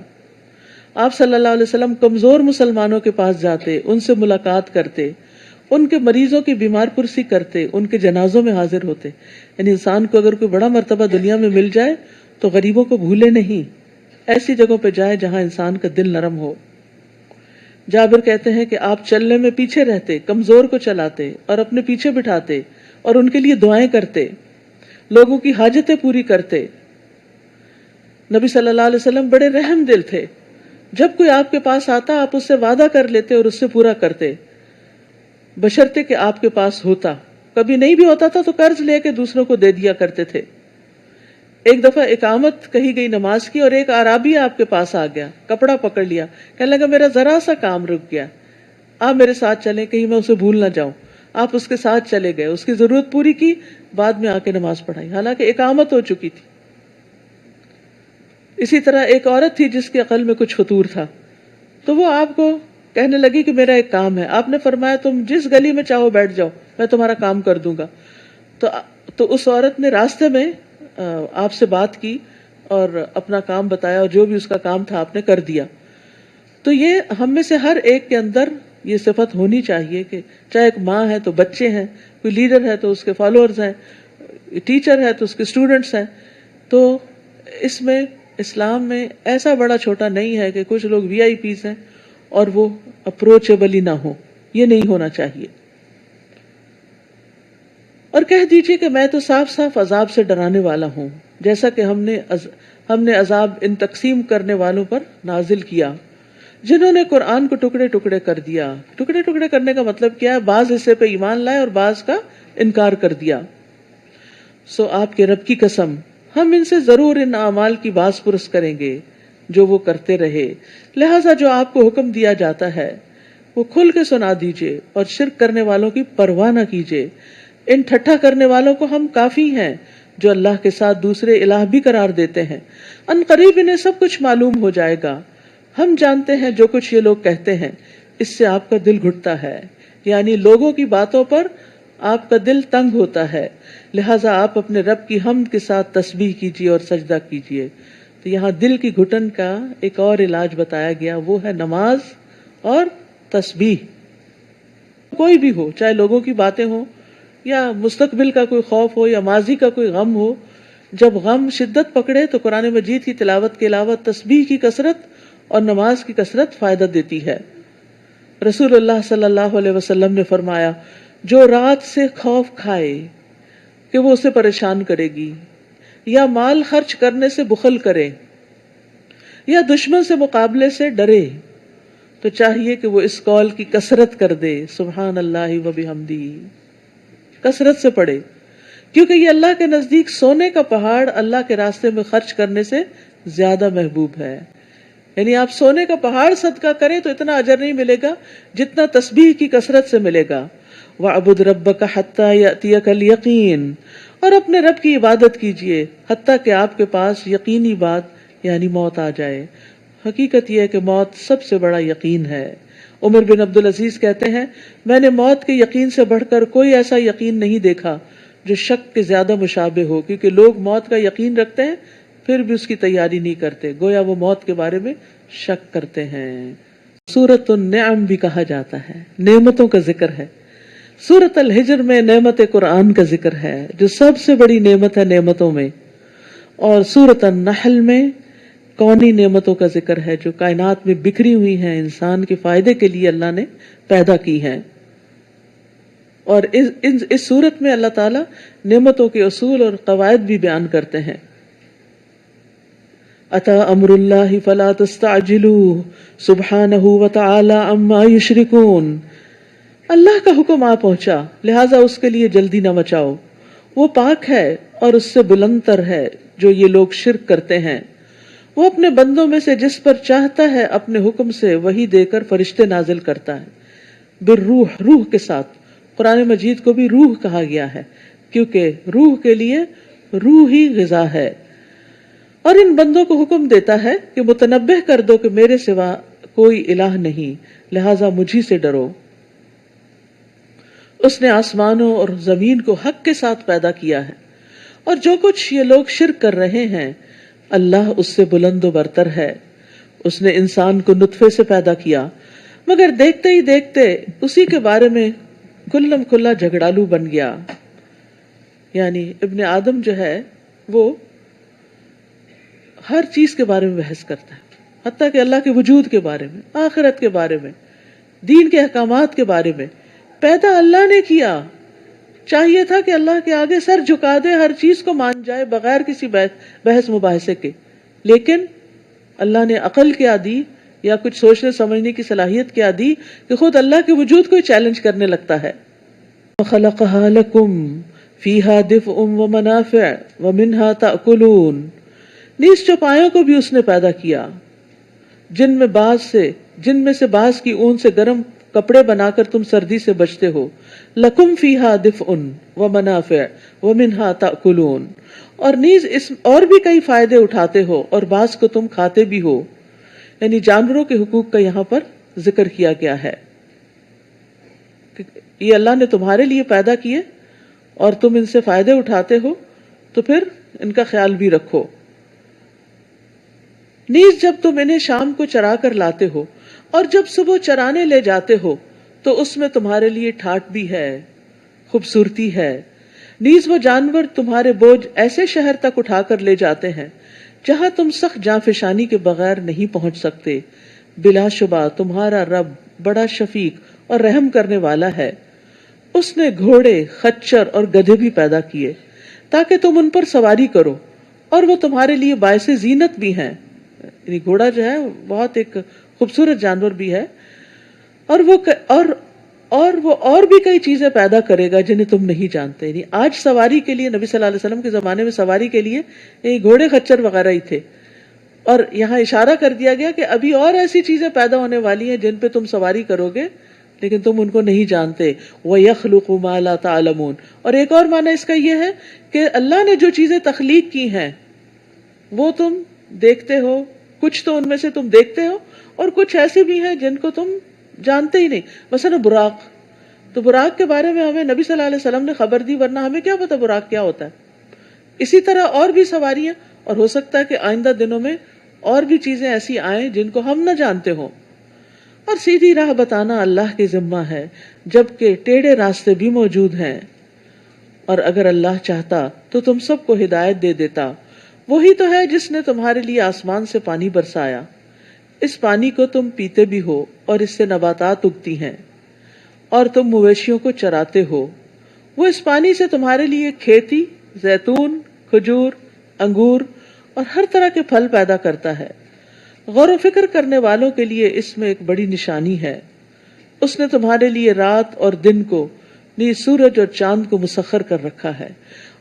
آپ صلی اللہ علیہ وسلم کمزور مسلمانوں کے پاس جاتے, ان سے ملاقات کرتے, ان کے مریضوں کی بیمار پرسی کرتے, ان کے جنازوں میں حاضر ہوتے. یعنی انسان کو اگر کوئی بڑا مرتبہ دنیا میں مل جائے تو غریبوں کو بھولے نہیں, ایسی جگہوں پہ جائے جہاں انسان کا دل نرم ہو. جابر کہتے ہیں کہ آپ چلنے میں پیچھے رہتے, کمزور کو چلاتے اور اپنے پیچھے بٹھاتے اور ان کے لیے دعائیں کرتے، لوگوں کی حاجتیں پوری کرتے۔ نبی صلی اللہ علیہ وسلم بڑے رحم دل تھے، جب کوئی آپ کے پاس آتا آپ اس سے وعدہ کر لیتے اور اس سے پورا کرتے، بشرطے کہ آپ کے پاس ہوتا، کبھی نہیں بھی ہوتا تھا تو قرض لے کے دوسروں کو دے دیا کرتے تھے۔ ایک دفعہ اقامت کہی گئی نماز کی اور ایک اعرابی آپ کے پاس آ گیا، کپڑا پکڑ لیا، کہنے لگا میرا ذرا سا کام رک گیا، آپ میرے ساتھ چلیں کہیں میں اسے بھول نہ جاؤں۔ آپ اس کے ساتھ چلے گئے، اس کی ضرورت پوری کی، بعد میں آ کے نماز پڑھائی، حالانکہ اقامت ہو چکی تھی۔ اسی طرح ایک عورت تھی جس کے عقل میں کچھ فطور تھا، تو وہ آپ کو کہنے لگی کہ میرا ایک کام ہے، آپ نے فرمایا تم جس گلی میں چاہو بیٹھ جاؤ، میں تمہارا کام کر دوں گا۔ تو اس عورت نے راستے میں آپ سے بات کی اور اپنا کام بتایا، اور جو بھی اس کا کام تھا آپ نے کر دیا۔ تو یہ ہم میں سے ہر ایک کے اندر یہ صفت ہونی چاہیے کہ چاہے ایک ماں ہے تو بچے ہیں، کوئی لیڈر ہے تو اس کے فالوورز ہیں، ٹیچر ہے تو اس کے اسٹوڈنٹس ہیں۔ تو اس میں اسلام میں ایسا بڑا چھوٹا نہیں ہے کہ کچھ لوگ وی آئی پیز ہیں اور وہ اپروچیبل ہی نہ ہو، یہ نہیں ہونا چاہیے۔ اور کہہ دیجئے کہ میں تو صاف صاف عذاب سے ڈرانے والا ہوں، جیسا کہ ہم نے عذاب ان تقسیم کرنے والوں پر نازل کیا جنہوں نے قرآن کو ٹکڑے ٹکڑے کر دیا۔ ٹکڑے ٹکڑے کرنے کا مطلب کیا ہے؟ بعض حصے پہ ایمان لائے اور بعض کا انکار کر دیا۔ سو آپ کے رب کی قسم، ہم ان سے ضرور ان اعمال کی باز پرس کریں گے جو وہ کرتے رہے، لہٰذا جو آپ کو حکم دیا جاتا ہے وہ کھل کے سنا دیجئے اور شرک کرنے والوں کی پرواہ نہ کیجئے۔ ان ٹھٹھا کرنے والوں کو ہم کافی ہیں جو اللہ کے ساتھ دوسرے الہ بھی قرار دیتے ہیں، ان قریب انہیں سب کچھ معلوم ہو جائے گا۔ ہم جانتے ہیں جو کچھ یہ لوگ کہتے ہیں، اس سے آپ کا دل گھٹتا ہے، یعنی لوگوں کی باتوں پر آپ کا دل تنگ ہوتا ہے، لہٰذا آپ اپنے رب کی حمد کے ساتھ تسبیح کیجیے اور سجدہ کیجیے۔ تو یہاں دل کی گھٹن کا ایک اور علاج بتایا گیا، وہ ہے نماز اور تسبیح۔ کوئی بھی ہو، چاہے لوگوں کی باتیں ہوں یا مستقبل کا کوئی خوف ہو یا ماضی کا کوئی غم ہو، جب غم شدت پکڑے تو قرآن مجید کی تلاوت کے علاوہ تسبیح کی کثرت اور نماز کی کثرت فائدہ دیتی ہے۔ رسول اللہ صلی اللہ علیہ وسلم نے فرمایا، جو رات سے خوف کھائے کہ وہ اسے پریشان کرے گی، یا مال خرچ کرنے سے بخل کرے، یا دشمن سے مقابلے سے ڈرے، تو چاہیے کہ وہ اس قول کی کثرت کر دے، سبحان اللہ و بحمدہ، کثرت سے پڑھے، کیونکہ یہ اللہ کے نزدیک سونے کا پہاڑ اللہ کے راستے میں خرچ کرنے سے زیادہ محبوب ہے۔ یعنی آپ سونے کا پہاڑ صدقہ کریں تو اتنا اجر نہیں ملے گا جتنا تسبیح کی کثرت سے ملے گا۔ وَاعْبُدْ رَبَّكَ حَتَّى يَأْتِيَكَ الْيَقِينُ، اور اپنے رب کی عبادت کیجئے حتیٰ کہ آپ کے پاس یقینی بات یعنی موت آ جائے۔ حقیقت یہ ہے کہ موت سب سے بڑا یقین ہے۔ عمر بن عبدالعزیز کہتے ہیں، میں نے موت کے یقین سے بڑھ کر کوئی ایسا یقین نہیں دیکھا جو شک کے زیادہ مشابہ ہو، کیونکہ لوگ موت کا یقین رکھتے ہیں پھر بھی اس کی تیاری نہیں کرتے، گویا وہ موت کے بارے میں شک کرتے ہیں۔ سورۃ النعم بھی کہا جاتا ہے، نعمتوں کا ذکر ہے۔ سورۃ الحجر میں نعمت قرآن کا ذکر ہے جو سب سے بڑی نعمت ہے نعمتوں میں، اور سورۃ النحل میں کونی نعمتوں کا ذکر ہے جو کائنات میں بکھری ہوئی ہیں، انسان کے فائدے کے لیے اللہ نے پیدا کی ہیں۔ اور اس سورت میں اللہ تعالیٰ نعمتوں کے اصول اور قواعد بھی بیان کرتے ہیں۔ اتی امر اللہ فلا تستعجلوہ سبحانہ وتعالی عما یشرکون، اللہ کا حکم آ پہنچا لہٰذا اس کے لیے جلدی نہ مچاؤ، وہ پاک ہے اور اس سے بلند تر ہے جو یہ لوگ شرک کرتے ہیں۔ وہ اپنے بندوں میں سے جس پر چاہتا ہے اپنے حکم سے وحی دے کر فرشتے نازل کرتا ہے، بالروح، روح کے ساتھ۔ قرآن مجید کو بھی روح کہا گیا ہے کیونکہ روح کے لیے روح ہی غذا ہے، اور ان بندوں کو حکم دیتا ہے کہ متنبہ کر دو کہ میرے سوا کوئی الہ نہیں، لہٰذا مجھی سے ڈرو۔ اس نے آسمانوں اور زمین کو حق کے ساتھ پیدا کیا ہے، اور جو کچھ یہ لوگ شرک کر رہے ہیں اللہ اس سے بلند و برتر ہے۔ اس نے انسان کو نطفے سے پیدا کیا، مگر دیکھتے ہی دیکھتے اسی کے بارے میں کلم کھلا جھگڑالو بن گیا۔ یعنی ابن آدم جو ہے وہ ہر چیز کے بارے میں بحث کرتا ہے، حتیٰ کہ اللہ کے وجود کے بارے میں، آخرت کے بارے میں، دین کے احکامات کے بارے میں۔ پیدا اللہ نے کیا، چاہیے تھا کہ اللہ کے آگے سر جھکا دے، ہر چیز کو مان جائے بغیر کسی بحث مباحثے کے، لیکن اللہ نے عقل کیا دی یا کچھ سوچنے سمجھنے کی صلاحیت کیا دی کہ خود اللہ کے وجود کو ہی چیلنج کرنے لگتا ہے. وَخَلَقَهَا لَكُمْ فِيهَا دِفْءٌ وَمَنَافِعُ وَمِنْهَا تَأْكُلُونَ. نیز چوپایوں کو بھی اس نے پیدا کیا جن میں سے بعض کی اون سے گرم کپڑے بنا کر تم سردی سے بچتے ہو. لَكُمْ فِيهَا دِفْءٌ وَمَنَافِعُ وَمِنْهَا تَأْكُلُونَ. اور نیز اس اور بھی کئی فائدے اٹھاتے ہو اور بعض کو تم کھاتے بھی ہو. یعنی جانوروں کے حقوق کا یہاں پر ذکر کیا گیا ہے. یہ اللہ نے تمہارے لیے پیدا کیے اور تم ان سے فائدے اٹھاتے ہو تو پھر ان کا خیال بھی رکھو. نیز جب تم انہیں شام کو چرا کر لاتے ہو اور جب صبح چرانے لے جاتے ہو تو اس میں تمہارے لیے ٹھاٹھ بھی ہے، خوبصورتی ہے. نیز وہ جانور تمہارے بوجھ ایسے شہر تک اٹھا کر لے جاتے ہیں جہاں تم سخت جانفشانی کے بغیر نہیں پہنچ سکتے. بلا شبہ تمہارا رب بڑا شفیق اور رحم کرنے والا ہے. اس نے گھوڑے، خچر اور گدھے بھی پیدا کیے تاکہ تم ان پر سواری کرو اور وہ تمہارے لیے باعث زینت بھی ہیں. یعنی گھوڑا جو ہے بہت ایک خوبصورت جانور بھی ہے اور وہ اور بھی کئی چیزیں پیدا کرے گا جنہیں تم نہیں جانتے. یعنی آج سواری کے لیے نبی صلی اللہ علیہ وسلم کے زمانے میں سواری کے لیے یہ گھوڑے خچر وغیرہ ہی تھے، اور یہاں اشارہ کر دیا گیا کہ ابھی اور ایسی چیزیں پیدا ہونے والی ہیں جن پہ تم سواری کرو گے لیکن تم ان کو نہیں جانتے. وَيَخْلُقُ مَا لَا تَعْلَمُونَ. اور ایک اور معنی اس کا یہ ہے کہ اللہ نے جو چیزیں تخلیق کی ہیں وہ تم دیکھتے ہو، کچھ تو ان میں سے تم دیکھتے ہو اور کچھ ایسے بھی ہیں جن کو تم جانتے ہی نہیں. مثلا براق، تو براق کے بارے میں ہمیں نبی صلی اللہ علیہ وسلم نے خبر دی، ورنہ ہمیں کیا پتا براق کیا ہوتا ہے. اسی طرح اور بھی سواریاں، اور ہو سکتا ہے کہ آئندہ دنوں میں اور بھی چیزیں ایسی آئیں جن کو ہم نہ جانتے ہوں. اور سیدھی راہ بتانا اللہ کے ذمہ ہے، جبکہ ٹیڑھے راستے بھی موجود ہیں. اور اگر اللہ چاہتا تو تم سب کو ہدایت دے دیتا. وہی تو ہے جس نے تمہارے لیے آسمان سے پانی برسایا، اس پانی کو تم پیتے بھی ہو اور اس سے نباتات اگتی ہیں اور تم مویشیوں کو چراتے ہو. وہ اس پانی سے تمہارے لیے کھیتی، زیتون، کھجور، انگور اور ہر طرح کے پھل پیدا کرتا ہے. غور و فکر کرنے والوں کے لیے اس میں ایک بڑی نشانی ہے. اس نے تمہارے لیے رات اور دن کو، نیز سورج اور چاند کو مسخر کر رکھا ہے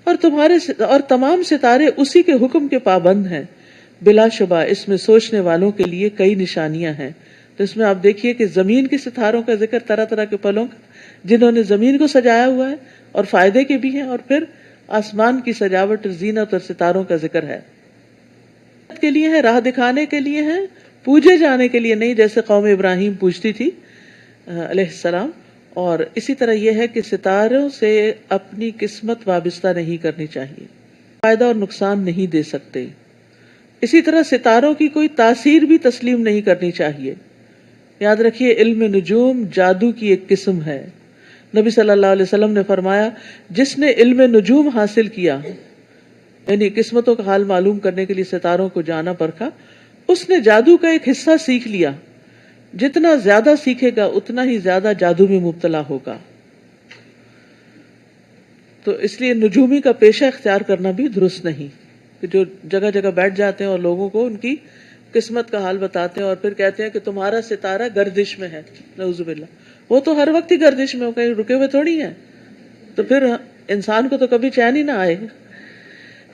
اور تمام ستارے اسی کے حکم کے پابند ہیں. بلا شبہ اس میں سوچنے والوں کے لیے کئی نشانیاں ہیں. تو اس میں آپ دیکھیے کہ زمین کے ستاروں کا ذکر، طرح طرح کے پھلوں کا جنہوں نے زمین کو سجایا ہوا ہے اور فائدے کے بھی ہیں، اور پھر آسمان کی سجاوٹ اور زینت اور ستاروں کا ذکر ہے. کے لیے ہے، راہ دکھانے کے لیے ہے، پوجے جانے کے لیے نہیں جیسے قوم ابراہیم پوجتی تھی علیہ السلام. اور اسی طرح یہ ہے کہ ستاروں سے اپنی قسمت وابستہ نہیں کرنی چاہیے، فائدہ اور نقصان نہیں دے سکتے. اسی طرح ستاروں کی کوئی تاثیر بھی تسلیم نہیں کرنی چاہیے. یاد رکھیے علم نجوم جادو کی ایک قسم ہے. نبی صلی اللہ علیہ وسلم نے فرمایا جس نے علم نجوم حاصل کیا، یعنی قسمتوں کا حال معلوم کرنے کے لیے ستاروں کو جانا پرکھا، اس نے جادو کا ایک حصہ سیکھ لیا. جتنا زیادہ سیکھے گا اتنا ہی زیادہ جادو میں مبتلا ہوگا. تو اس لیے نجومی کا پیشہ اختیار کرنا بھی درست نہیں کہ جو جگہ جگہ بیٹھ جاتے ہیں اور لوگوں کو ان کی قسمت کا حال بتاتے ہیں اور پھر کہتے ہیں کہ تمہارا ستارہ گردش میں ہے. نعوذ باللہ. وہ تو ہر وقت ہی گردش میں ہو، کہیں رکے ہوئے تھوڑی ہیں. تو پھر انسان کو تو کبھی چین ہی نہ آئے.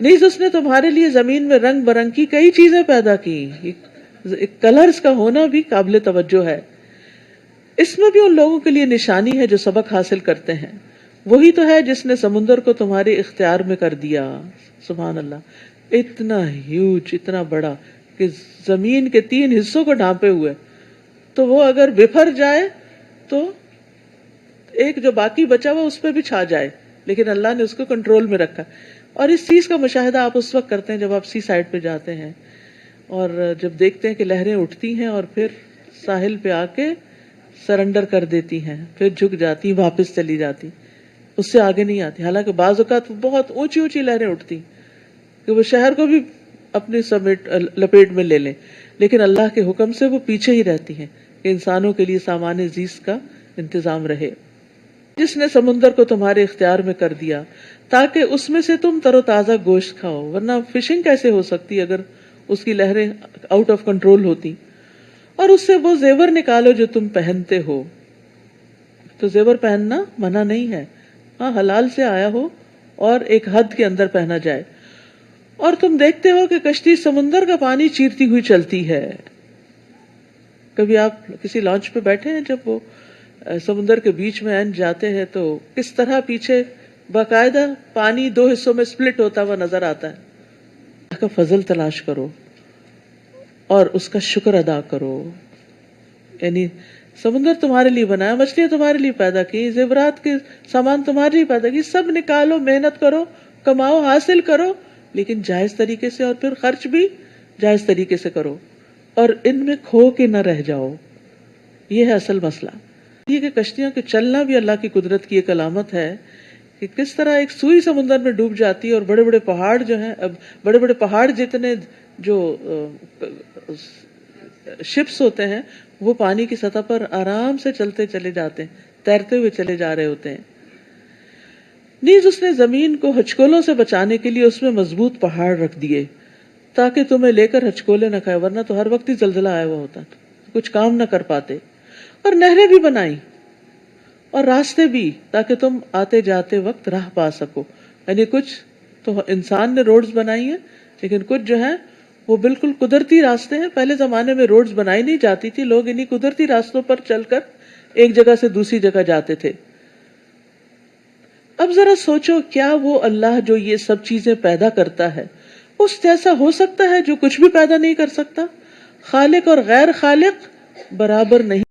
نیز اس نے تمہارے لیے زمین میں رنگ برنگ کی کئی چیزیں پیدا کی. کلرز کا ہونا بھی قابل توجہ ہے. اس میں بھی ان لوگوں کے لیے نشانی ہے جو سبق حاصل کرتے ہیں. وہی تو ہے جس نے سمندر کو تمہارے اختیار میں کر دیا. سبحان اللہ. اتنا ہیوج، اتنا بڑا کہ زمین کے 3 حصوں کو ڈھانپے ہوئے، تو وہ اگر بفر جائے تو ایک جو باقی بچا ہوا اس پہ بھی چھا جائے، لیکن اللہ نے اس کو کنٹرول میں رکھا. اور اس چیز کا مشاہدہ آپ اس وقت کرتے ہیں جب آپ سی سائڈ پہ جاتے ہیں اور جب دیکھتے ہیں کہ لہریں اٹھتی ہیں اور پھر ساحل پہ آ کے سرنڈر کر دیتی ہیں، پھر جھک جاتی، واپس چلی جاتی، اس سے آگے نہیں آتی. حالانکہ بعض اوقات بہت اونچی اونچی لہریں اٹھتی کہ وہ شہر کو بھی اپنی سمیٹ لپیٹ میں لے لیں، لیکن اللہ کے حکم سے وہ پیچھے ہی رہتی ہیں کہ انسانوں کے لیے سامان زیست کا انتظام رہے. جس نے سمندر کو تمہارے اختیار میں کر دیا تاکہ اس میں سے تم تر و تازہ گوشت کھاؤ، ورنہ فشنگ کیسے ہو سکتی اگر اس کی لہریں آؤٹ آف کنٹرول ہوتی، اور اس سے وہ زیور نکالو جو تم پہنتے ہو۔ تو زیور پہننا منع نہیں ہے، ہاں حلال سے آیا ہو اور ایک حد کے اندر پہنا جائے۔ اور تم دیکھتے ہو کہ کشتی سمندر کا پانی چیرتی ہوئی چلتی ہے۔ کبھی آپ کسی لانچ پہ بیٹھے ہیں جب وہ سمندر کے بیچ میں جاتے ہیں تو کس طرح پیچھے باقاعدہ پانی دو حصوں میں سپلٹ ہوتا ہوا نظر آتا ہے۔ اللہ کا فضل تلاش کرو اور اس کا شکر ادا کرو، یعنی سمندر تمہارے لیے بنایا، مچھلیاں تمہارے لیے پیدا کی، زیورات کے سامان تمہارے لیے پیدا کی، سب نکالو، محنت کرو، کماؤ، حاصل کرو، لیکن جائز طریقے سے، اور پھر خرچ بھی جائز طریقے سے کرو، اور ان میں کھو کے نہ رہ جاؤ۔ یہ ہے اصل مسئلہ۔ یہ کہ کشتیوں کے چلنا بھی اللہ کی قدرت کی ایک علامت ہے کہ کس طرح ایک سوئی سمندر میں ڈوب جاتی ہے، اور بڑے بڑے پہاڑ جو ہیں، اب بڑے بڑے پہاڑ جتنے جو شپس ہوتے ہیں وہ پانی کی سطح پر آرام سے چلتے چلے جاتے ہیں، تیرتے ہوئے چلے جا رہے ہوتے ہیں۔ نیز اس نے زمین کو ہچکولوں سے بچانے کے لیے اس میں مضبوط پہاڑ رکھ دیے تاکہ تمہیں لے کر ہچکولے نہ کھائے، ورنہ تو ہر وقت ہی زلزلہ آیا ہوا ہوتا، کچھ کام نہ کر پاتے۔ اور نہریں بھی بنائی اور راستے بھی تاکہ تم آتے جاتے وقت راہ پا سکو، یعنی کچھ تو انسان نے روڈز بنائی ہیں، لیکن کچھ جو ہیں وہ بالکل قدرتی راستے ہیں۔ پہلے زمانے میں روڈز بنائی نہیں جاتی تھی، لوگ انہی قدرتی راستوں پر چل کر ایک جگہ سے دوسری جگہ جاتے تھے۔ اب ذرا سوچو، کیا وہ اللہ جو یہ سب چیزیں پیدا کرتا ہے اس جیسا ہو سکتا ہے جو کچھ بھی پیدا نہیں کر سکتا؟ خالق اور غیر خالق برابر نہیں۔